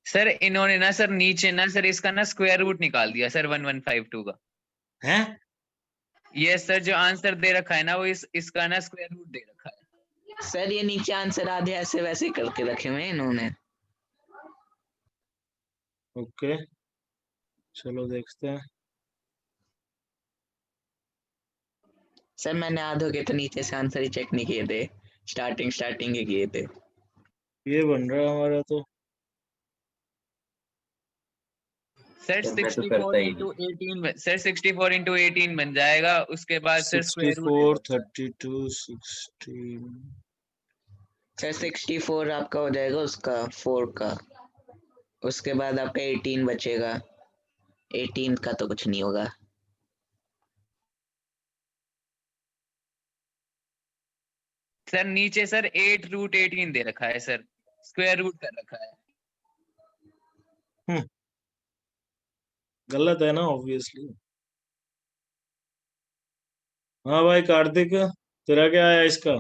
सर इन्होंने ना सर नीचे ना सर इसका ना स्क्वायर रूट निकाल दिया सर 1152 का। है? ये सर जो आंसर दे रखा है ना वो इसका ना स्क्वायर रूट दे रखा है। सर ये नीचे आंसर आधे ऐसे वैसे करके रखे हुए हैं इन्होंने। ओके चलो देखते हैं। सर मैंने आधो के तो नीचे से आंसर ही चेक नहीं किए थे, स्टार्टिंग के किए थे। ये बन रहा है हमारा तो। सर सर मैं तो 64 करता ही इंटू नहीं। 18 सर 64 इंटू 18 बन जाएगा, उसके बाद सर स्क्वायर रूट 64 32 16 सर 64 आपका हो जाएगा उसका 4 का, उसके बाद आपका 18 बचेगा, 18 का तो कुछ नहीं होगा। सर नीचे सर 8 रूट 18 दे रखा है सर, स्क्वायर रूट कर रखा है। गलत है ना ऑब्वियसली। हाँ भाई कार्तिक, तेरा क्या आया इसका?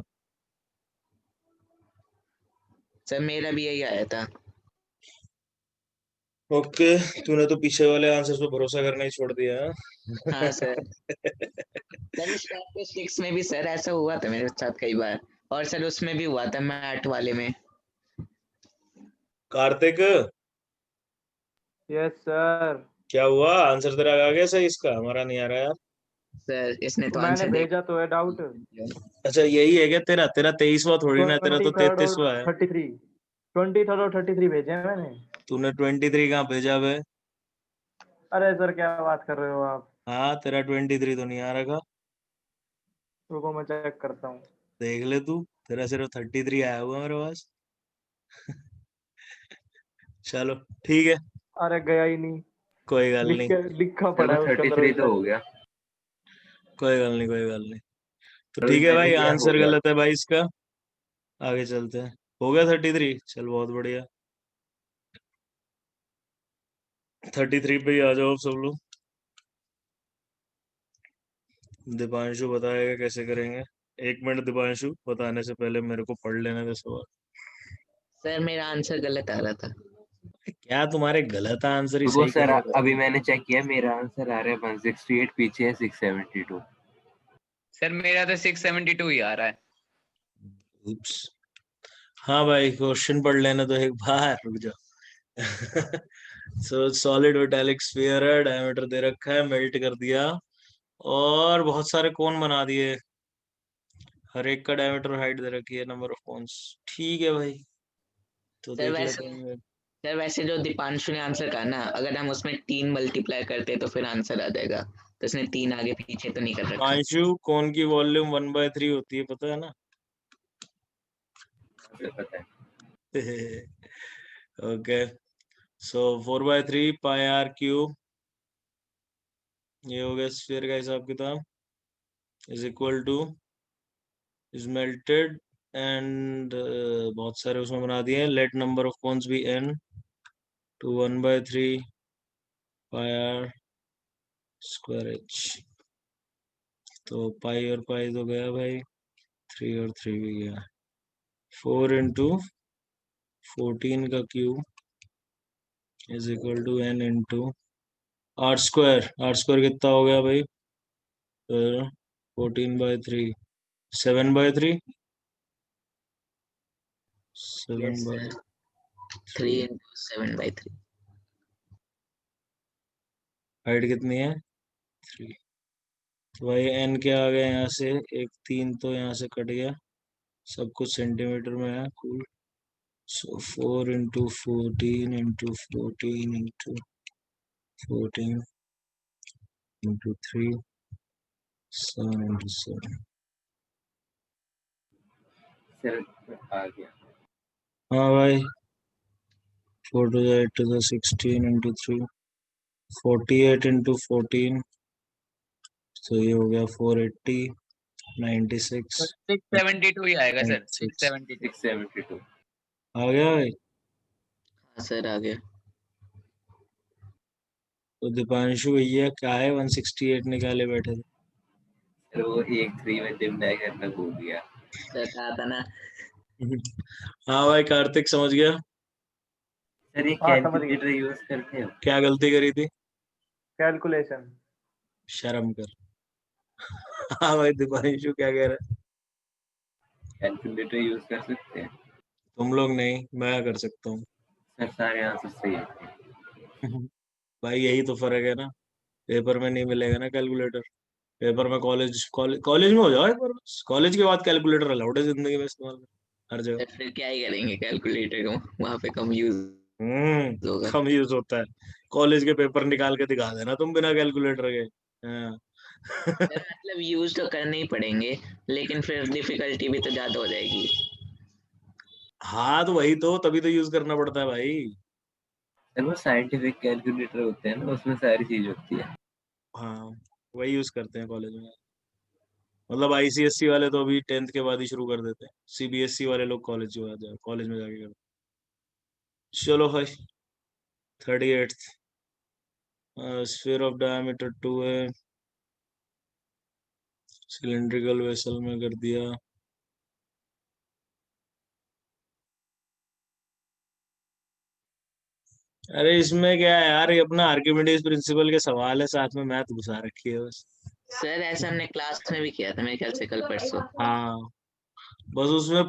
सर मेरा भी यही आया था। ओके, तूने तो पीछे वाले आंसर पे भरोसा करना ही छोड़ दिया है? हाँ सर। सर स्टैटिस्टिक्स में भी सर ऐसा हुआ था मेरे साथ कई बार, और सर उसमें भी हुआ था मैथ वाले में। Kartik, yes sir. क्या हुआ? आंसर तेरा आ गया सही? इसका हमारा नहीं आ रहा यार। सर इसने तो मैंने आंसर भेजा तो है डाउट। अच्छा यही है क्या तेरा? तेरा 23वां थोड़ी ना, तेरा तो 23rd और 33वां है। 33, 23rd और 33 भेजे हैं मैंने। तूने 23 कहाँ भेजा बे? अरे सर क्या बात कर रहे हो आप? हाँ तेरा 23 तो नहीं आ रखा। रुको मैं चेक करता हूँ। देख ले तू, तेरा सिर्फ 33 आया हुआ मेरे पास। चलो ठीक है, अरे गया ही नहीं, कोई गल नहीं, लिखा सर पड़ा वो है उसके अंदर 33 वैसा तो ही। हो गया। कोई गल नहीं, कोई गल नहीं। तो अभी ठीक है मैंने भाई, किया हो आंसर गया। गलत है भाई इसका। आगे चलते हैं। हो गया 33? चल बहुत बढ़िया। 33 पे ही आ जाओ सब लोग। दीपांशु बताएगा कैसे करेंगे। 1 मिनट दीपांशु, बताने से पहले मेरे को पढ़ लेने दे सवाल। सर मेरा आंसर गलत आ रहा था। क्या तुम्हारे गलत आंसर ही रुको सही सर, करेंगे भाई? अभी मैंने चेक किया, मेरा आंसर आ रहा है 168, पीछे है 672। सर मेरा तो 672 ही आ रहा है। Oops. हाँ भाई, क्वेश्चन पढ़ लेना तो एक बार, रुक जाओ। सो सॉलिड मेटालिक स्फीयर है, डायमीटर दे रखा है, मेल्ट कर दिया और बहुत सारे कोन बना दिए। हर एक का डायमीटर हाइट दे रखी है, नंबर ऑफ कोन्स। ठीक है भाई, तो सर देख वैसे लेते हैं। सर वैसे जो दीपांशु ने आंसर कहा ना, अगर हम उसमें 3 मल्टीप्लाई करते तो फिर आंसर आ जाएगा, तो इसने 3 आगे पीछे तो नहीं कर रखा। पांचू कोन की वॉल्यूम 1/3 होती है, पता है ना? मुझे पता है। Okay, so 4/3 pi r cube, ये हो गया स्फीयर का हिसाब किताब, is equal to, is melted and बहुत सारे उसमें बना दिए। Let number of cones be n to 1/3 pi r square h। तो पाई और पाई तो गया भाई, 3 और 3 भी गया। 4 इंटू 14 का cube is equal to n into r square कितना हो गया भाई? 14/3, 7/3, यस 7/3। Sir, 3 into 7/3। हाइट कितनी है? 3। तो भाई n क्या आ गया यहाँ से? एक 3 तो यहाँ से कट गया, सब कुछ सेंटीमीटर में है कुल। So 4 into 14 into 14 into 14 into 3, 7 into 7। Sir आ गया। हाँ भाई, 4 to the 8 to the 16 into 3, 48 into 14, तो ये हो गया 480, 96, 672 ही आएगा सर, 96। 672। 672। आ गया भाई। हाँ सर आ गया। तो दीपांशु भैया क्या है, 168 निकाले बैठे थे। सर वो एक 3 में डिवाइड करना भूल गया। सर कहा था ना। हाँ भाई कार्तिक समझ गया। सर ये हाँ समझ गया। कैलकुलेटर यूज करते हो? क्या गलती करी थी? कैलकुलेशन। शर्म कर। हाँ भाई दीपांशु क्या कह रहा है? कैलकुलेटर यूज कर सकते हैं? तुम लोग नहीं, मैं कर सकता हूँ। सर सारे आंसर सही है। भाई यही तो फर्क है ना, पेपर में नहीं मिलेगा ना कैलकुलेटर। पेपर में कॉलेज कॉलेज कॉलेज में हो जाओ एक बार, कॉलेज के बाद कैलकुलेटर अलाउड है जिंदगी में इस्तेमाल में, हर जगह। सर फिर क्या ही करेंगे कैलकुलेटर को, वहां पे कम यूज होगा। कम यूज होता है। कॉलेज के पेपर निकाल के दिखा देना तुम बिना कैलकुलेटर के। हाँ। सर मतलब यूज तो करने ही पड़ेंगे, लेकिन फिर डिफिकल्टी भी तो ज्यादा हो जाएगी। हाँ तो वही तो, तभी तो यूज करना पड़ता है भाई। सर वो साइंटिफिक कैलकुलेटर होते हैं ना, उसमें सारी चीज होती है। हाँ वही यूज करते हैं कॉलेज में। मतलब आईसीएससी वाले तो अभी 10th के बाद ही शुरू कर देते हैं, सीबीएसई वाले लोग कॉलेज में जाके करते हैं। चलो भाई, 38th, स्फीयर ऑफ डायमीटर 2 है, सिलिंड्रिकल वेसल में कर दिया। अरे इसमें क्या है यार, ये अपना आर्किमिडीज प्रिंसिपल के सवाल है, साथ में मैथ घुसा रखी है बस। सर ऐसा हमने क्लास में भी किया था मेरे ख्याल से कल परसों। हाँ बस उसमें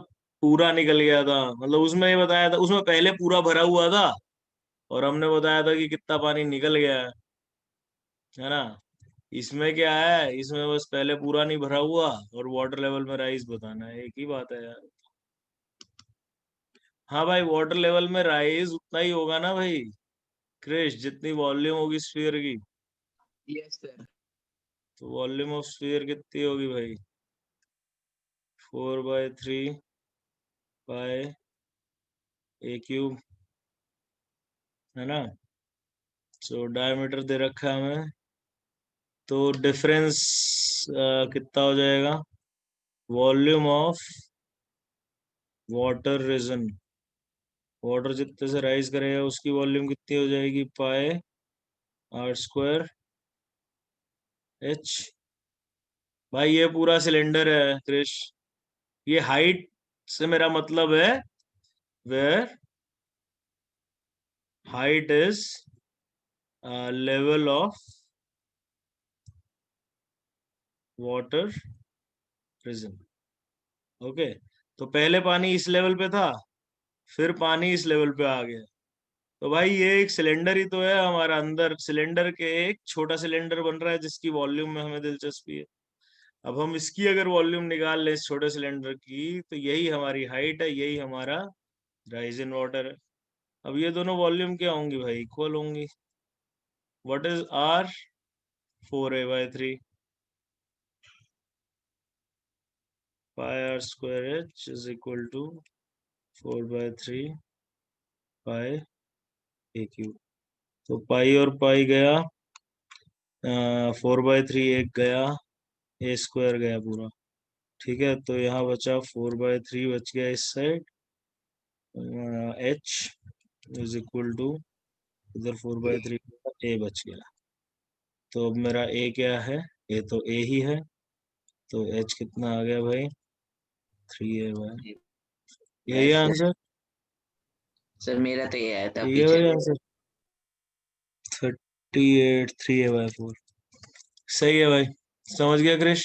पूरा निकल गया था, मतलब उसमें ये बताया था, उसमें पहले पूरा भरा हुआ था और हमने बताया था कि कितना पानी निकल गया है ना। इसमें क्या है, इसमें बस पहले पूरा नहीं भरा हुआ और वाटर लेवल में राइज बताना है, एक ही बात है यार। हाँ भाई, वाटर लेवल में राइज उतना ही होगा ना भाई क्रिश, जितनी वॉल्यूम होगी स्फीयर की। Yes sir. तो वॉल्यूम ऑफ स्फीयर कितनी होगी भाई, 4/3 पाई ए क्यूब, है ना। सो डायमीटर दे रखा है हमें, तो डिफरेंस कितना हो जाएगा, volume of water risen, water जितने से राइज करेगा उसकी वॉल्यूम कितनी हो जाएगी, पाई r² h। भाई ये पूरा सिलेंडर है क्रिश, ये हाइट से मेरा मतलब है where height is level of water risen. Okay, तो पहले पानी इस लेवल पे था, फिर पानी इस लेवल पे आ गया। तो भाई ये एक सिलेंडर ही तो है हमारा, अंदर सिलेंडर के एक छोटा सिलेंडर बन रहा है जिसकी वॉल्यूम में हमें दिलचस्पी है। अब हम इसकी अगर वॉल्यूम निकाल लें इस छोटे सिलेंडर की, तो यही हमारी हाइट है, यही हमारा राइज इन वाटर है। अब ये दोनों वॉल्यूम क्या होंगी भाई, इक्वल होंगी। What is r, 4a/3 pi r² h is equal to 4/3 pi a cube. तो पाई और पाई गया, 4/3 एक गया, a² गया पूरा। ठीक है, तो यहाँ बचा 4/3 बच गया इस side, h is equal to, इधर 4/3 a बच गया। तो अब मेरा a क्या है, a तो a ही है, तो h कितना आ गया भाई, 3a भाई। यही है यस सर। आंसर, सर मेरा तो ये आया था यही है पीछे। भाई आंसर, 38 3a/4। सही है भाई, समझ गया क्रिश।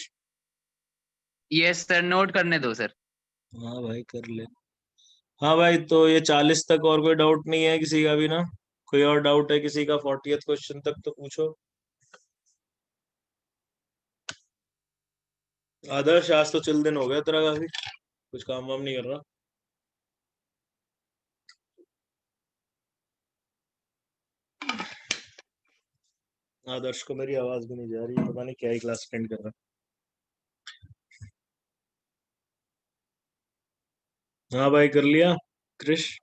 यस सर, नोट करने दो सर। हाँ भाई कर ले। हाँ भाई, तो ये 40 तक और कोई डाउट नहीं है किसी का भी ना, कोई और डाउट है किसी का 40th क्वेश्चन तक तो पूछो। आदर्श आज तो चिल दिन हो गया तेरा काफी, कुछ काम वाम नहीं कर रहा। आदर्श को मेरी आवाज भी नहीं जा रही है, पता नहीं क्या ही क्लास अटेंड कर रहा है। हाँ भाई कर लिया क्रिश।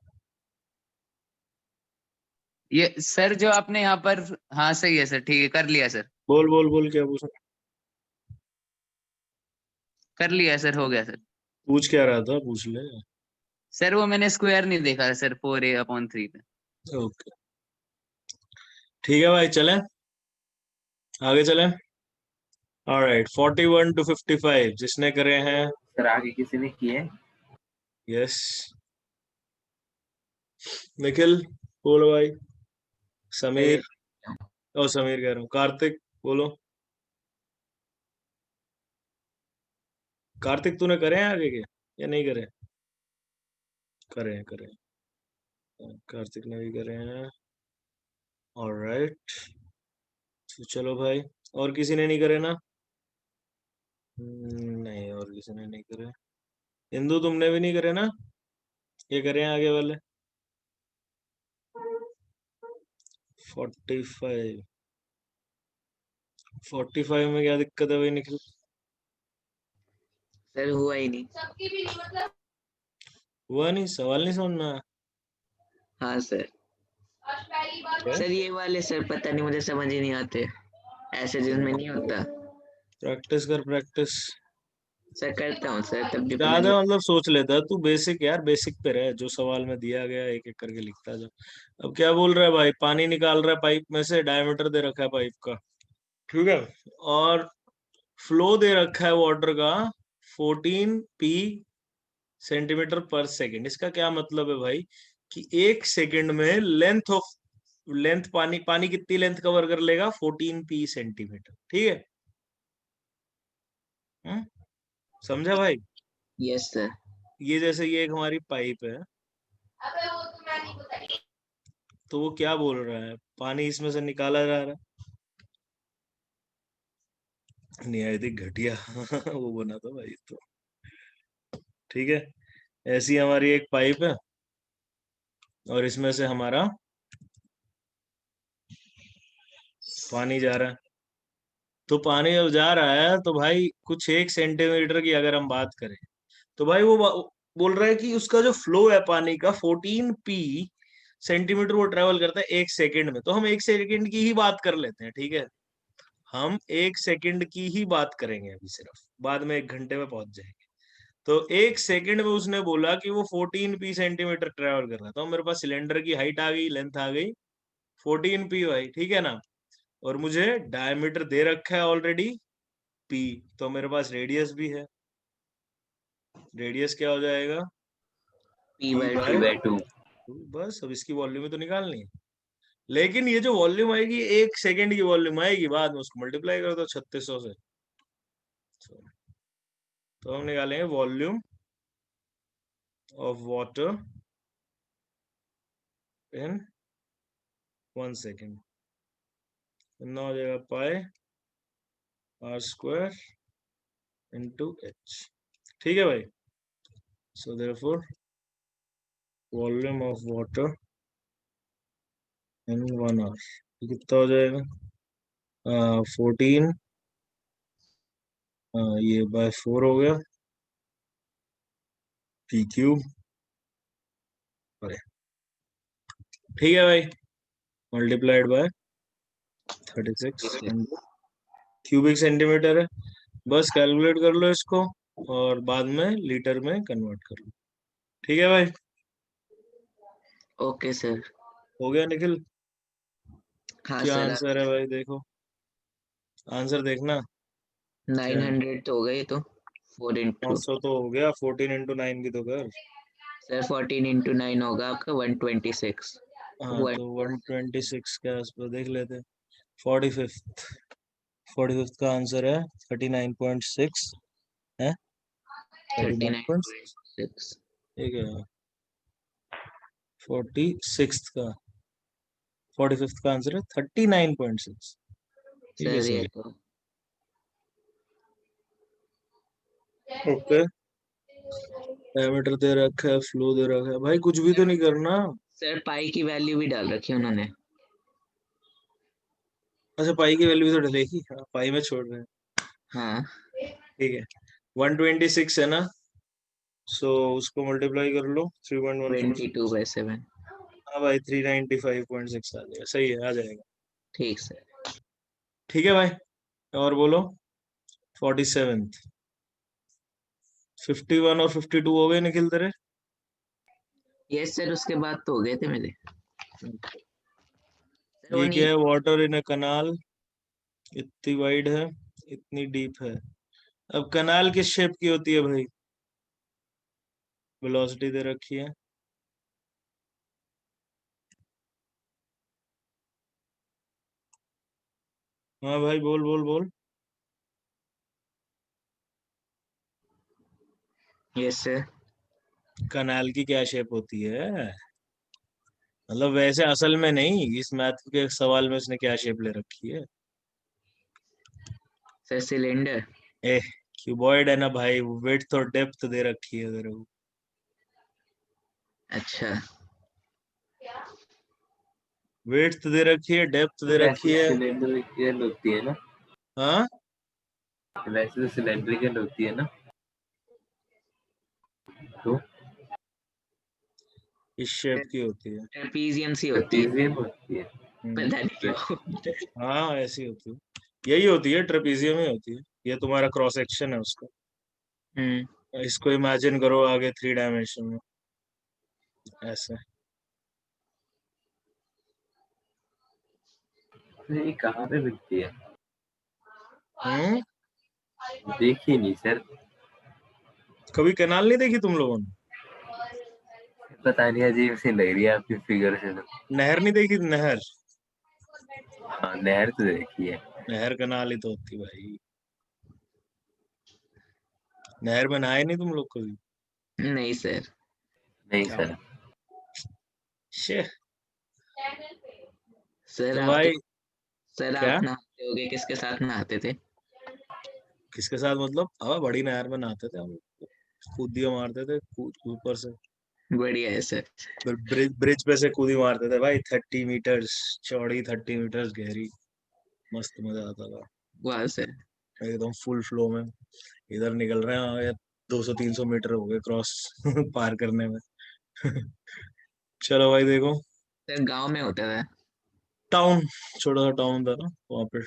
ये सर जो आपने यहाँ पर, हाँ सही है सर, ठीक है, कर लिया सर। बोल बोल बोल, क्या पूछा, कर लिया सर, हो गया सर। पूछ क्या रहा था, पूछ ले। सर वो मैंने स्क्वायर नहीं देखा सर, 4a/3 पे। ओके ठीक है भाई, चलें आगे चलें। ऑलराइट, 41 to 55 जिसने करे हैं। सर आगे किसी ने किए? यस, निखिल बोलो भाई, समीर, ओ समीर कह रहा हूँ, कार्तिक बोलो। कार्तिक तूने करे हैं आगे के या नहीं करे, करे हैं, कार्तिक ने भी करे हैं। ऑलराइट, तो चलो भाई, और किसी ने नहीं करे ना? नहीं, और किसी ने नहीं करे। हिंदू तुमने भी नहीं करे ना? ये करे हैं आगे वाले। 45, 45 में क्या दिक्कत है भाई निखिल? सर हुआ ही नहीं। हुआ नहीं, सवाल नहीं समझ में आया हाँ सर। क्या? सर ये वाले सर पता नहीं, मुझे समझ ही नहीं आते, ऐसे जिनमें नहीं होता। प्रैक्टिस कर, प्रैक्टिस। सर करता हूँ सर, तब भी पता ज्यादा नहीं। मतलब सोच लेता है तू। बेसिक यार, बेसिक पे रहे, जो सवाल में दिया गया एक एक करके लिखता जा। अब क्या बोल रहा है भाई? पानी निकाल रहा है पाइप में से, डायमीटर दे रखा है पाइप का, ठीक है, और फ्लो दे रखा है वाटर का 14 p सेंटीमीटर पर सेकेंड। इसका क्या मतलब है भाई? कि एक सेकेंड में लेंथ पानी पानी कितनी लेंथ कवर कर लेगा? 14 p सेंटीमीटर, ठीक है। समझा भाई? Yes sir. ये जैसे ये एक हमारी पाइप है, तो वो क्या बोल रहा है? पानी इसमें से निकाला जा रहा है। नहीं आई थी घटिया वो बना था भाई तो, ठीक है। ऐसी हमारी एक पाइप है और इसमें से हमारा पानी जा रहा है। तो पानी जब जा रहा है तो भाई कुछ 1 सेंटीमीटर की अगर हम बात करें, तो भाई वो बोल रहा है कि उसका जो फ्लो है पानी का 14 p सेंटीमीटर वो ट्रेवल करता है 1 सेकेंड में। तो हम 1 सेकेंड की ही बात कर लेते हैं, ठीक है। हम 1 सेकेंड की ही बात करेंगे अभी सिर्फ, बाद में 1 घंटे में पहुंच जाएंगे। तो 1 सेकेंड में उसने बोला कि वो 14 p सेंटीमीटर ट्रेवल कर रहा था। तो मेरे पास सिलेंडर की हाइट आ गई, लेंथ आ गई 14 p भाई, ठीक है ना। और मुझे डायमीटर दे रखा है ऑलरेडी p, तो मेरे पास रेडियस भी है। रेडियस क्या हो जाएगा? P p by by 2। 2। बस अब इसकी वॉल्यूम ही तो निकालनी है। लेकिन ये जो वॉल्यूम आएगी 1 सेकेंड की वॉल्यूम आएगी, बाद में उसको मल्टीप्लाई कर दो 3600 से। तो हम निकालेंगे volume of water in 1 second. कितना हो जाएगा? पाई r² इंटू h, ठीक है भाई। So therefore volume of water in 1 hour कितना हो जाएगा? 14, ये बाय 4 हो गया, p³ ठीक है भाई, मल्टीप्लाइड बाय 36 क्यूबिक सेंटीमीटर है। बस कैलकुलेट कर लो इसको और बाद में लीटर में कन्वर्ट कर लो, ठीक है भाई। Okay sir. हो गया निखिल? हाँ क्या सर। आंसर है भाई? देखो आंसर देखना। 900 तो हो गए तो 4 इंटू 500 तो हो गया, 14 इंटू 9 भी तो कर। सर 14 इंटू 9 होगा आपका 126। हाँ तो 126 के आसपास देख लेते। 45th का आंसर है 39.6 है, 39.6, 39.6 ठीक है। 46th का 45th का आंसर है 39.6, ठीक है सर ये सही। तो ओके, डायमीटर दे रखा है, फ्लो दे रखा है, भाई कुछ भी तो नहीं करना। सर पाई की वैल्यू भी डाल रखी है उन्होंने। अच्छा पाई की वैल्यू तो डलेगी, हाँ पाई में छोड़ रहे हैं, हाँ ठीक है। 126 है ना, सो उसको मल्टीप्लाई कर लो 3.14। 22/7। हाँ भाई 395.6 आ जाएगा, सही है, आ जाएगा, ठीक सर। ठीक है भाई। और बोलो 47th, 51 और 52 हो गए निखिल तेरे? यस सर, उसके बाद तो हो गए थे मेरे। सर वो ये क्या नहीं। है? वाटर इन अ कनाल, इतनी वाइड है, इतनी डीप है। अब कनाल किस शेप की होती है भाई? वेलोसिटी दे रखी है, हाँ भाई बोल बोल बोल। Yes sir. कनाल की क्या शेप होती है? मतलब वैसे असल में नहीं, इस मैथ के सवाल में उसने क्या शेप ले रखी है? Sir cylinder. ए क्यूबॉइड है ना भाई, विड्थ और डेप्थ दे रखी है तेरे को। अच्छा विड्थ दे रखी है, डेप्थ दे रखी वैसे है। सिलेंड्रिकल होती है ना, हाँ वैसे तो सिलेंड्रिकल होती है ना, तो इस शेप की होती है। ट्रेपीजियम सी होती है, ट्रेपेजियम होती है। पता नहीं क्यों। हाँ ऐसी होती है, यही होती है, ट्रेपीजियम ही होती है। ये तुम्हारा क्रॉस सेक्शन है उसका। इसको इमेजिन करो आगे 3 डायमेंशन में ऐसे। तो ये कहाँ पे बिकती है? हम्म, देखी नहीं सर, कभी कैनाल नहीं देखी तुम लोगों ने? पता नहीं, अजीब सी लग रही है आपकी फिगर से तो। नहर नहीं देखी? नहर, हाँ नहर तो देखी है। नहर कैनाल ही तो होती भाई। नहर में नहाए नहीं तुम लोग कभी? नहीं सर। नहीं क्या सर, शे, सर तो आप भाई सर क्या? आप नहाते होगे, किसके साथ नहाते थे? किसके साथ मतलब? अब बड़ी नहर में नहाते थे हम लोग, कूदिया मारते थे ऊपर से। बढ़िया है सर। फिर ब्रिज पे से कूदी मारते थे भाई, 30 मीटर्स चौड़ी, 30 मीटर्स गहरी। मस्त मजा आता था वाह सर। एकदम फुल फ्लो में। इधर निकल रहे हैं और 200-300 मीटर हो गए क्रॉस पार करने में। चलो भाई देखो, सर गांव में होता था। टाउन, छोटा सा टाउन था ना वहाँ पे।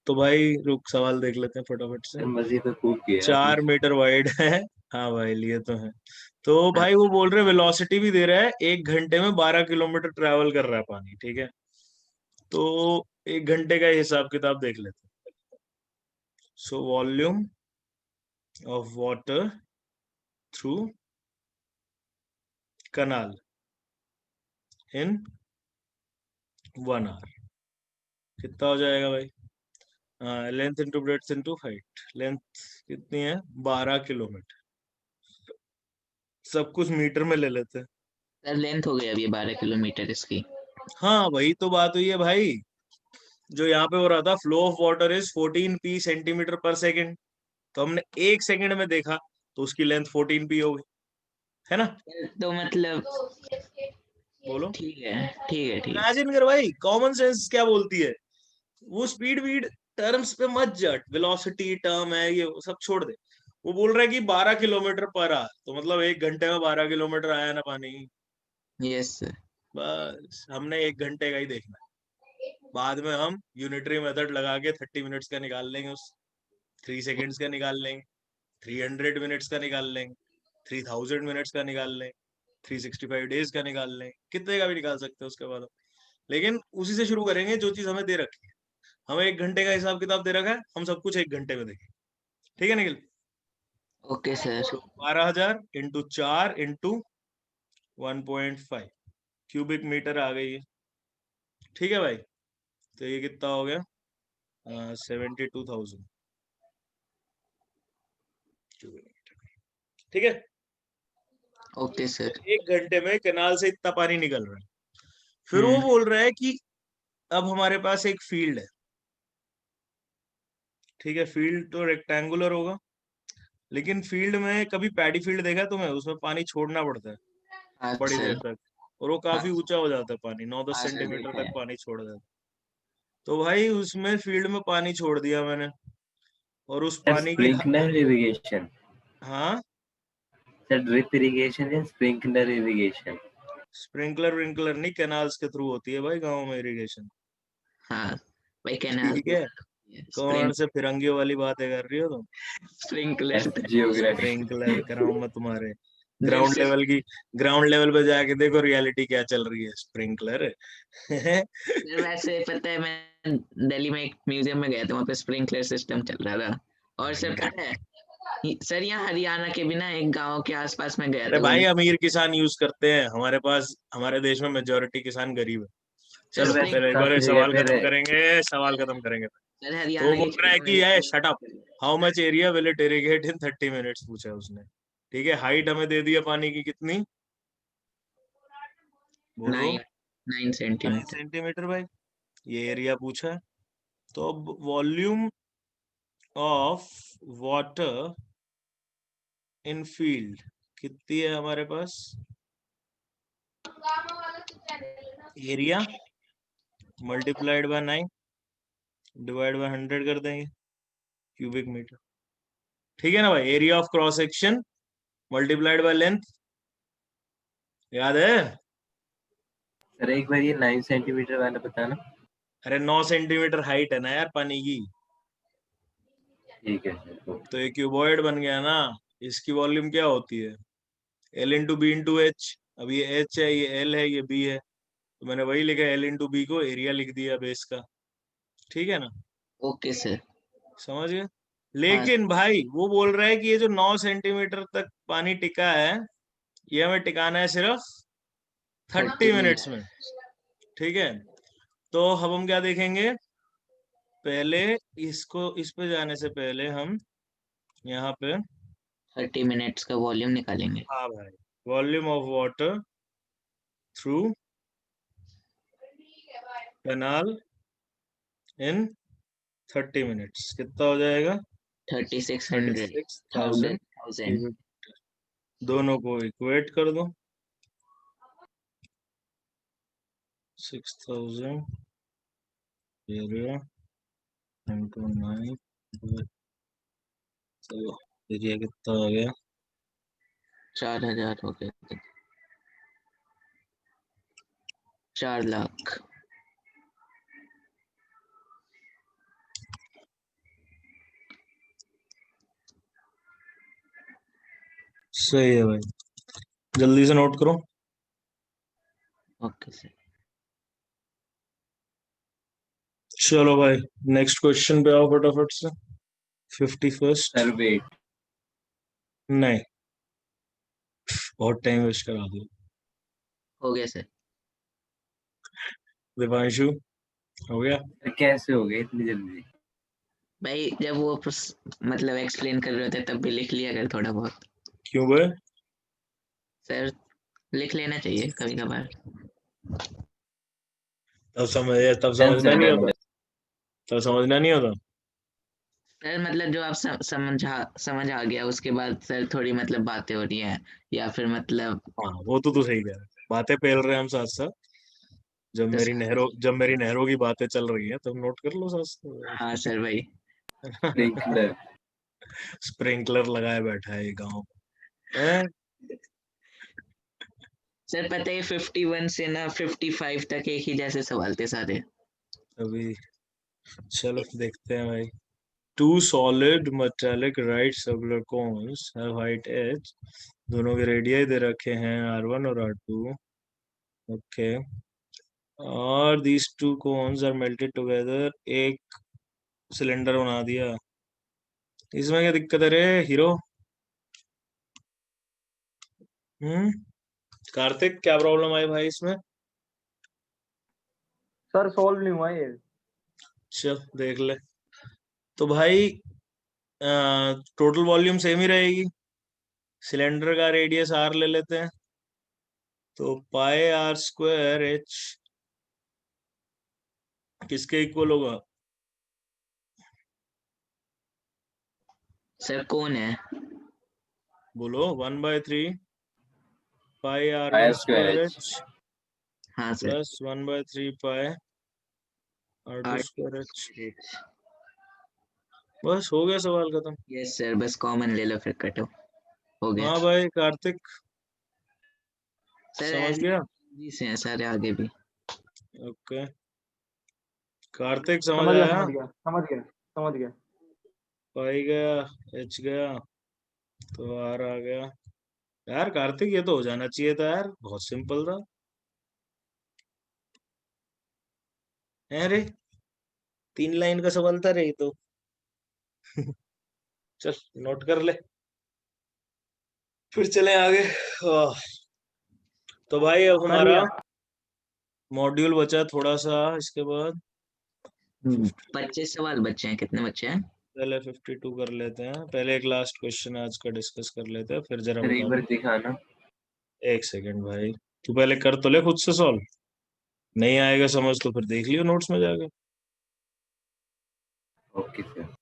तो भाई रुक, सवाल देख लेते हैं फटाफट से। सर मजे तो खूब किया आपने। 4 मीटर वाइड है। हाँ भाई लिए तो है। तो हाँ, भाई वो बोल रहे वेलोसिटी भी दे रहा है, 1 घंटे में 12 किलोमीटर ट्रैवल कर रहा है पानी, ठीक है? तो 1 घंटे का हिसाब किताब देख लेते हैं। So volume of water through canal in 1 hour कितना हो जाएगा भाई? Length into breadth into height. Length कितनी है? 12 किलोमीटर। सब कुछ मीटर में ले लेते हैं। सर लेंथ हो गई अब ये 12 किलोमीटर इसकी। हाँ वही तो बात हुई है भाई, जो यहाँ पे हो रहा था, flow of water is 14 p centimetre पर सेकेंड। तो हमने 1 सेकंड में देखा, तो उसकी लेंथ 14 p हो गई, है ना? तो मतलब बोलो। ठीक है ठीक है ठीक है। इमेजिन कर भाई, कॉमन सेंस क्या बोलती है। वो स्पीड वीड टर्म्स पे मत जट, वेलोसिटी टर्म है ये, वो सब छोड़ दे। वो बोल रहा है कि 12 किलोमीटर पर आवर, तो मतलब 1 घंटे में 12 किलोमीटर आया ना पानी। Yes sir. बस हमने 1 घंटे का ही देखना है, बाद में हम यूनिटरी मेथड लगा के 30 मिनट्स का निकाल लेंगे, उस 3 सेकेंड्स का निकाल लेंगे, 300 मिनट्स का निकाल लेंगे, 3000 मिनट्स का निकाल लेंगे, 365 डेज का निकाल लेंगे, कितने का भी निकाल सकते हैं उसके बाद हम। लेकिन उसी से शुरू करेंगे जो चीज हमें दे रखी है। हमें 1 घंटे का हिसाब किताब दे रखा है, हम सब कुछ 1 घंटे में देखेंगे। ठीक है निखिल? Okay sir. तो 12,000 इंटू 4 इंटू 1.5 क्यूबिक मीटर आ गई है। ठीक है भाई, तो ये कितना हो गया? 72,000 क्यूबिक मीटर। ठीक है? ओके तो सर। 1 घंटे में कैनाल से इतना पानी निकल रहा है। फिर वो हम्म। बोल रहा है कि अब हमारे पास एक फील्ड है, ठीक है? फील्ड तो रेक्टेंगुलर होगा, लेकिन फील्ड में कभी पैडी फील्ड देखा है तुम्हें? उसमें पानी छोड़ना पड़ता है हाँ बड़ी देर सर। तक, और वो हाँ काफी ऊंचा हो जाता है पानी, 9-10 हाँ सर सेंटीमीटर देखा तक है। पानी छोड़ देता है। तो भाई उसमें फील्ड में पानी छोड़ दिया मैंने, और उस सर पानी की स्प्रिंकलर इरिगेशन, हाँ, सर ड्रिप इरिगेशन या स्प्रिंकलर इरिगेशन? स्प्रिंकलर विंकलर नहीं, कैनाल्स के थ्रू होती है भाई गाँव में इरिगेशन। हाँ भाई कैनाल ठीक है, कौन से फिरंगी वाली बातें कर रही हो तुम? स्प्रिंकलर। जियोग्राफी। स्प्रिंकलर कराऊं मैं तुम्हारे? ड्रिप ग्राउंड लेवल की, ग्राउंड लेवल पे जाके देखो रियलिटी क्या चल रही है, स्प्रिंकलर। सर वैसे पता है मैं दिल्ली में एक म्यूजियम में गया था, वहाँ पे स्प्रिंकलर सिस्टम चल रहा था। और सर पता है सर यहाँ हरियाणा के भी ना एक गांव के आसपास में गया अरे था भाई अमीर किसान यूज करते हैं, हमारे पास, हमारे देश में मेजोरिटी किसान गरीब है। सर चलो वैसे फिर एक बार काफी जगह सवाल पे खत्म करेंगे, सवाल खत्म करेंगे। सर तो वो हरियाणा बोल की रहा है छुट्टियों कि ये में shut up, how much area will it irrigate in 30 minutes पूछा है उसने। ठीक है, हाइट हमें दे दिया पानी की कितनी, बोलो? 9 9 9 सेंटीमीटर। सेंटीमीटर भाई, ये एरिया पूछा है। तो अब volume of water in field कितनी है हमारे पास? Area multiplied by 9 divide by 100 कर देंगे, क्यूबिक मीटर। ठीक है ना भाई? Area of cross section multiplied by length, याद है? सर एक बार ये 9 सेंटीमीटर वाला बताना। अरे 9 सेंटीमीटर हाइट है ना यार पानी की, ठीक है सर। तो ये क्यूबॉइड बन गया ना। इसकी वॉल्यूम क्या होती है? L into b into h. अब ये H है, ये L है, ये B है, तो मैंने वही लिखा L इंटू बी को एरिया लिख दिया बेस का। ठीक है ना? Okay sir. समझ गए? लेकिन भाई वो बोल रहा है कि ये जो 9 सेंटीमीटर तक पानी टिका है, ये हमें टिकाना है सिर्फ 30 मिनट्स में। ठीक है, तो अब हम क्या देखेंगे? पहले इसको, इस पे जाने से पहले हम यहाँ पे 30 मिनट्स का वॉल्यूम निकालेंगे। हाँ भाई, volume of water through canal in 30 minutes कितना हो जाएगा? 3600 36,000 1000। दोनों को इक्वेट कर दो। 6000 एरिया इंटू 9, चलो एरिया कितना हो गया? 4000 हो गए। 4 लाख। सही है भाई, जल्दी से नोट करो। Okay sir. चलो भाई नेक्स्ट क्वेश्चन पे आओ फटाफट से। 51st। Sir wait. नहीं, बहुत टाइम वेस्ट करा दिया। हो गया सर। दिवांशु हो गया? कैसे हो गए इतनी जल्दी? भाई जब वो मतलब एक्सप्लेन कर रहे होते तब भी लिख लिया कर थोड़ा बहुत। क्यों भाई? सर लिख लेना चाहिए कभी कभार। तब समझना नहीं होता, तब समझना नहीं होता। सर मतलब जो आप समझ आ गया उसके बाद सर थोड़ी मतलब बातें हो रही हैं या फिर मतलब हाँ वो तो तू सही कह रहा है, बातें पेल रहे हैं हम साथ साथ। जब मेरी नहरों की बातें चल रही हैं तब नोट कर लो साथ साथ। हाँ सर भाई। स्प्रिंकलर। स्प्रिंकलर लगाए बैठा है ये गाँव में। सर पता है 51 से ना 55 तक एक ही जैसे सवाल थे सारे। अभी चलो देखते हैं भाई। Two solid metallic right circular cones have height h, दोनों के रेडियाई दे रखे हैं R1 और R2। ओके, और these two cones are melted together, एक सिलेंडर बना दिया। इसमें क्या दिक्कत है रे हीरो? कार्तिक क्या प्रॉब्लम आई भाई इसमें? सर सॉल्व नहीं हुआ ये। चल देख ले। तो भाई टोटल वॉल्यूम सेम ही रहेगी, सिलेंडर का रेडियस R ले लेते हैं, तो पाई R² H किसके इक्वल होगा? सर कौन है? बोलो। 1/3 पाई पाई R1² स्क्वायर H हाँ सर। प्लस 1/3 पाई R2² H। बस हो गया सवाल खत्म। यस सर बस कॉमन ले लो फिर कटो। हो गया। हाँ भाई कार्तिक सर समझ ऐसे गया? ही से हैं सारे आगे भी। ओके कार्तिक समझ आया? समझ गया। पाई गया, H गया, तो R आ गया। यार कार्तिक ये तो हो जाना चाहिए था यार, बहुत सिंपल था। है रे, 3 लाइन का सवाल था रे ये तो। चल नोट कर ले, फिर चले आगे। तो भाई अब हमारा मॉड्यूल बचा थोड़ा सा, इसके बाद 25 सवाल बच्चे हैं। कितने बच्चे हैं? पहले 52 कर लेते हैं। पहले एक लास्ट क्वेश्चन आज का डिस्कस कर लेते हैं, फिर जरा सर एक बता बार दो। दिखाना। एक सेकंड भाई, तू पहले कर तो ले खुद से सॉल्व। नहीं आएगा समझ तो फिर देख लियो नोट्स में जाके। Okay sir.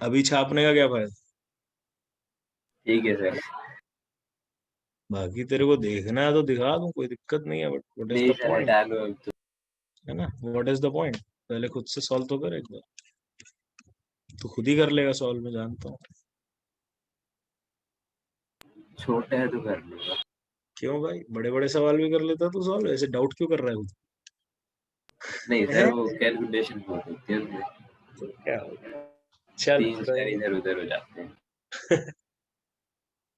अभी छापने का क्या फायदा? ठीक है सर। बाकी तेरे को देखना है तो दिखा दूं, कोई दिक्कत नहीं है, बट व्हाट इज नहीं द सर, पॉइंट, हटा लो अब तो। है ना? What is the point? पहले खुद से सॉल्व तो कर एक बार। तू खुद ही कर लेगा सॉल्व, मैं जानता हूँ। छोटा है तो कर लूंगा। क्यों भाई, बड़े बड़े सवाल भी कर लेता तू सॉल्व, ऐसे डाउट क्यों कर रहा है खुद? नहीं हैं? सर, वो कैलकुलेशन बहुत होती है उसमें, तो क्या हो गया? चल 3 4 इधर उधर हो जाते हैं।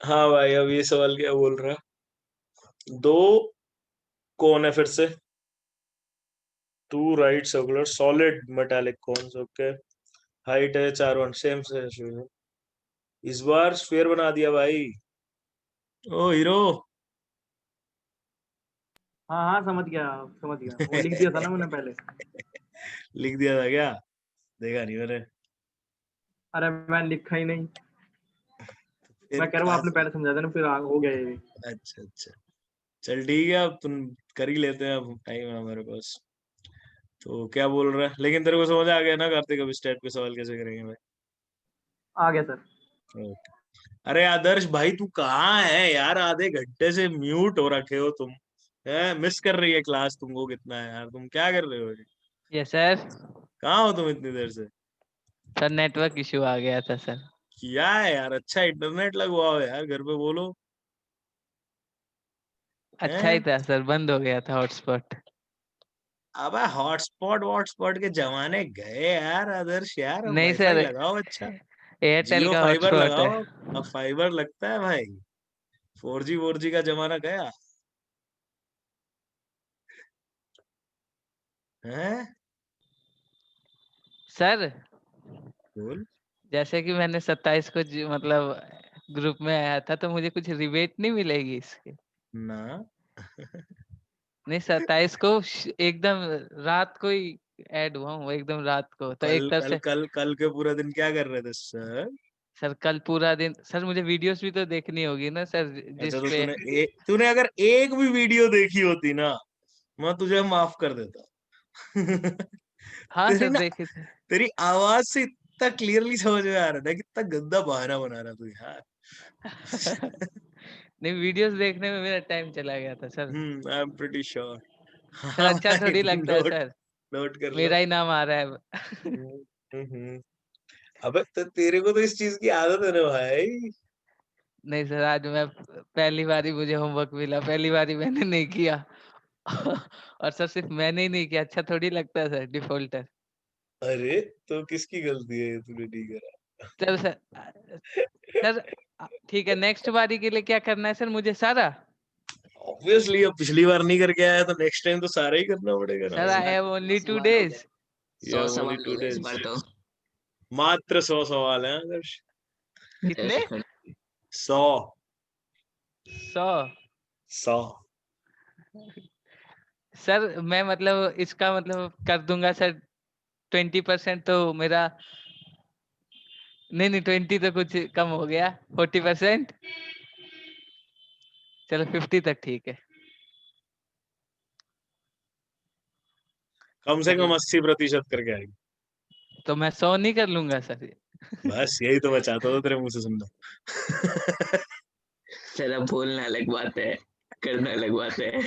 हाँ भाई, अब ये सवाल क्या बोल रहा है? दो कौन है फिर से? Two right circular solid metallic cones, okay. Height है 4 1, सेम से। इस बार स्फीयर बना दिया भाई। ओ हीरो। हाँ हाँ समझ गया वो लिख दिया था ना मैंने पहले। लिख दिया था क्या? देखा नहीं मैंने। अरे मैं लिखा ही नहीं, फिर मैं कह रहा हूँ कहाँ आपने से? पहले समझा था ना, फिर हो गया ये। अच्छा अच्छा, चल ठीक है, अब तुम कर ही लेते हैं, अब टाइम है हमारे पास। तो क्या बोल रहा है, लेकिन तेरे को समझ आ गया ना कार्तिक, अब इस टाइप के सवाल कैसे करेंगे भाई? आ गया सर। ओके। अरे आदर्श भाई, तू कहाँ है यार? आधे घंटे से म्यूट हो रखे हो तुम। है, मिस कर रही है क्लास तुमको कितना है यार? तुम क्या कर रहे हो ये? Yes sir. कहाँ हो तुम इतनी देर से? सर नेटवर्क इशू आ गया था सर। क्या है यार, अच्छा इंटरनेट लगवाओ यार, घर पे बोलो। अच्छा ही हैं? था सर, बंद हो गया था हॉटस्पॉट। अबे हॉटस्पॉट वॉटस्पॉट के जमाने गए यार आदर्श यार, अब नहीं वाईफाई सर, लगाओ अच्छा। एयरटेल जियो का फाइबर हॉटस्पॉट लगाओ। है। अब फाइबर लगता है भाई। 4G 4G का जमाना गया है। सर बोल। जैसे कि मैंने 27 को मतलब ग्रुप में आया था, तो मुझे कुछ रिबेट नहीं मिलेगी इसके? ना। नहीं 27 को एकदम रात को ही ऐड हुआ हूँ, एकदम रात को, तो एक कल तरफ कल से। कल कल के पूरा दिन क्या कर रहे थे सर? सर कल पूरा दिन सर मुझे वीडियोस भी तो देखनी होगी ना सर, अच्छा, जिस तो पे। तूने अगर एक भी वीडियो देखी होती ना, मैं तुझे माफ कर देता। हाँ तेरी सर ना, देखे थे। तेरी आवाज से इतना क्लियरली समझ में आ रहा था कि कितना गंदा बहाना बना रहा तू यार। नहीं वीडियोस देखने में मेरा टाइम चला गया था sir. I am pretty sure. Sir हाँ अच्छा भाई, थोड़ी लगता है नोट सर, नोट कर लो। मेरा ही नाम आ रहा है। हम्म। अबे तो तेरे को तो इस चीज की आदत है ना भाई। नहीं सर, आज मैं पहली बार ही मुझे होमवर्क मिला, पहली बार ही मैंने नहीं किया। और सर सिर्फ मैंने ही नहीं किया, अच्छा थोड़ी लगता है सर डिफॉल्टर। अरे तो किसकी गलती है ये तूने नहीं करा? चल सर, सर ठीक है, नेक्स्ट बारी के लिए क्या करना है सर मुझे सारा? ऑब्वियसली, अब पिछली बार नहीं करके आया तो नेक्स्ट टाइम तो सारा ही करना पड़ेगा ना सर भाई। आई हैव ओनली 2 सवाल हो गए, days। यू 100 हैव ओनली सवाल 2 हो गए इस days। बार तो। मात्र 100 सवाल हैं आदर्श। कितने? 100। 100? 100। सर मैं मतलब इसका मतलब कर दूंगा सर 20%, तो मेरा नहीं 20 तो कुछ कम हो गया, 40%। चलो 50 तक ठीक है। कम से कम 80% करके आएगी। तो मैं 100 नहीं कर लूंगा सर? बस यही तो मैं चाहता था तेरे मुंह से सुनना। सर अब बोलना अलग बात है, करना अलग बात है।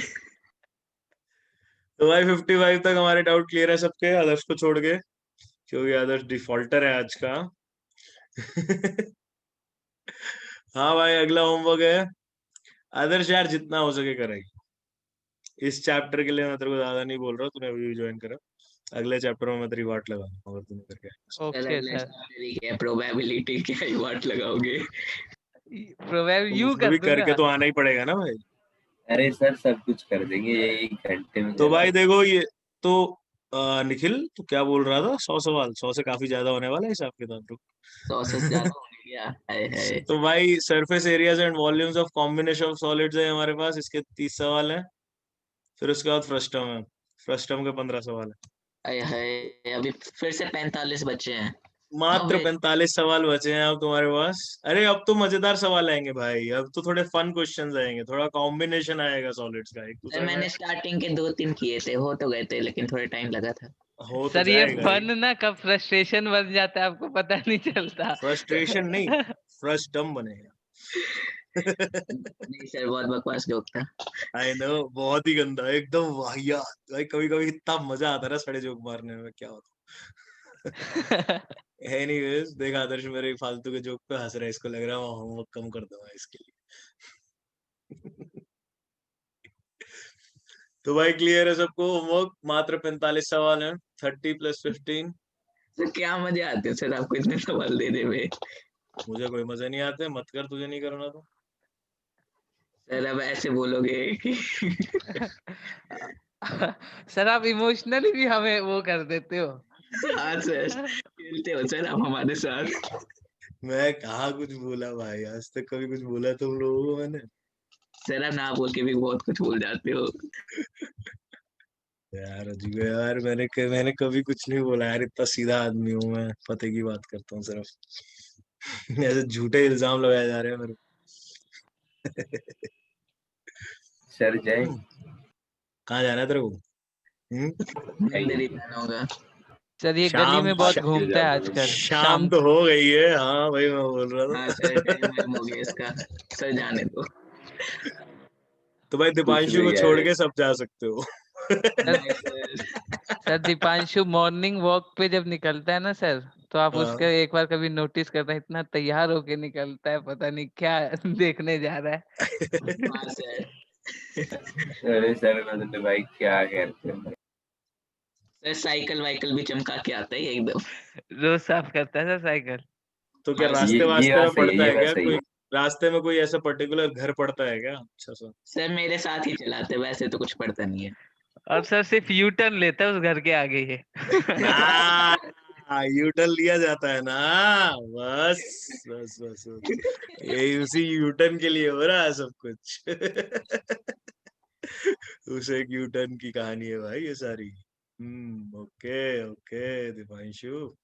तो भाई 55 तक हमारे डाउट क्लियर है सबके, आदर्श को छोड़ के, क्योंकि आदर्श डिफॉल्टर है आज का। हाँ भाई, अगला होमवर्क है। आदर्श यार जितना हो सके करेगी। इस चैप्टर के लिए मैं तेरे को ज्यादा नहीं बोल रहा, तूने अभी ज्वाइन करा। अगले चैप्टर में मैं तेरी वाट लगा दूंगा अगर तूने करके आया। सर ओके अगला सर। chapter ही क्या प्रोबेबिलिटी क्या ही वाट लगाओगे? प्रोबेबल तो यू उसमें कर भी दूंगा। करके तो आना ही पड़ेगा ना भाई। अरे सर, सब कुछ कर देंगे, ये 1 घंटे में तो करा भाई देखो ये तो निखिल, तू क्या बोल रहा था? 100 सवाल, 100 से काफी ज्यादा होने वाला है हिसाब किताब तो। 100 से ज्यादा होंगे क्या? हाय हाय। तो भाई surface areas and volumes of combination of solids है हमारे पास, इसके 30 सवाल हैं। फिर उसके बाद फ्रस्टम है, फ्रस्टम के 15 सवाल है। हाय हाय, अभी फिर से 45 बच्चे हैं। मात्र भाई। 45 सवाल बचे हैं अब तुम्हारे पास। अरे अब तो मजेदार सवाल आएंगे भाई, अब तो थोड़े फन क्वेश्चंस आएंगे, थोड़ा कॉम्बिनेशन आएगा सॉलिड्स का एक सर दूसरे में। मैंने स्टार्टिंग के 2-3 किए थे, हो तो गए थे लेकिन थोड़ा टाइम लगा था। हो तो सर ये जाएगा फन ना कब फ्रस्ट्रेशन बन जाता है आपको पता नहीं चलता। फ्रस्ट्रेशन नहीं, फ्रस्टम बनेगा। नहीं सर, बहुत बकवास जोक था। आई नो, बहुत ही गंदा, एकदम वाहियात भाई। कभी कभी इतना मजा आता है ना सड़े जोक मारने में, क्या होता। एनीवेज, देख आदर्श मेरे फालतू के जोक पे हंस रहा है, इसको लग रहा है मैं होमवर्क कम कर दूंगा इसके लिए। तो भाई क्लियर है सबको होमवर्क? मात्र 45 सवाल हैं, 30 + 15। सर क्या मजे आते हैं सर आपको इतने सवाल देने में। मुझे कोई मजे नहीं आते, मत कर, तुझे नहीं करना तो। सर अब ऐसे बोलोगे कि सर आप इमोशनली भी हमें वो कर देते हो। हाँ सर, खेलते हो सर आप हमारे साथ। मैं कहाँ कुछ बोला भाई, आज तक कभी कुछ बोला तुम लोगों को मैंने? सर आप ना बोल के भी बहुत कुछ भूल जाते हो। यार अजीब है यार, मैंने कभी कुछ नहीं बोला यार, इतना सीधा आदमी हूँ मैं, पते की बात करता हूँ सिर्फ। ऐसे झूठे इल्जाम लगाए जा रहे हैं मेरे सर जय को। कहाँ जाना है तेरे को? मंदिर ही जाना होगा। सर ये गली शाम में बहुत शाम घूमता है आजकल। शाम तो हो गई है। हाँ भाई, मैं बोल रहा था। हाँ सर, टाइम हो गया इसका। सर जाने दो। तो भाई दीपांशु को छोड़ के सब जा सकते हो। Bye sir. Sir Deepanshu morning walk पे जब निकलता है ना सर, तो आप हाँ। उसका एक बार कभी नोटिस करना, इतना तैयार होके निकलता है, पता नहीं क्या देखने जा रहा है। हाँ सर। अरे सर मतलब भाई क्या कहते हैं। सर साइकिल वाइकल भी चमका के आता है एकदम। रोज साफ करता है सर साइकिल। तो क्या हाँ, रास्ते ये वास्ते बात में सही है, पड़ता ये है बात क्या सही कोई? है। रास्ते में कोई ऐसा पर्टिकुलर घर पड़ता है क्या अच्छा सा? सर मेरे साथ ही चलाते, वैसे तो कुछ पड़ता नहीं है। और सर सिर्फ यू टर्न लेता है उस घर के आगे ही। ना, यूटर्न लिया जाता है ना। बस बस बस बस। यही उसी यूटर्न के लिए हो रहा है सब कुछ। उस एक यूटर्न की कहानी है भाई ये सारी। Okay okay Deepanshu.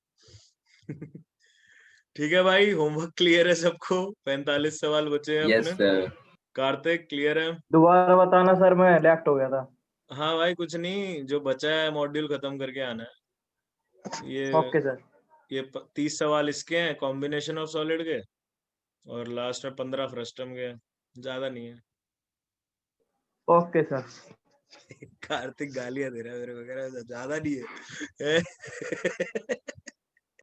ठीक है भाई, होमवर्क क्लियर है सबको? 45 सवाल बचे हैं यस अपने। सर। कार्तिक क्लियर है? दोबारा बताना सर, मैं लेफ्ट हो गया था। हाँ भाई, कुछ नहीं, जो बचा है मॉड्यूल खत्म करके आना है। Okay sir. ये 30 सवाल इसके हैं कॉम्बिनेशन ऑफ सॉलिड के, और लास्ट में 15 फ्रस्टम के, ज्यादा नहीं है। Okay sir. कार्तिक गालियां दे रहा है मेरे को, कह रहा है ज्यादा नहीं है।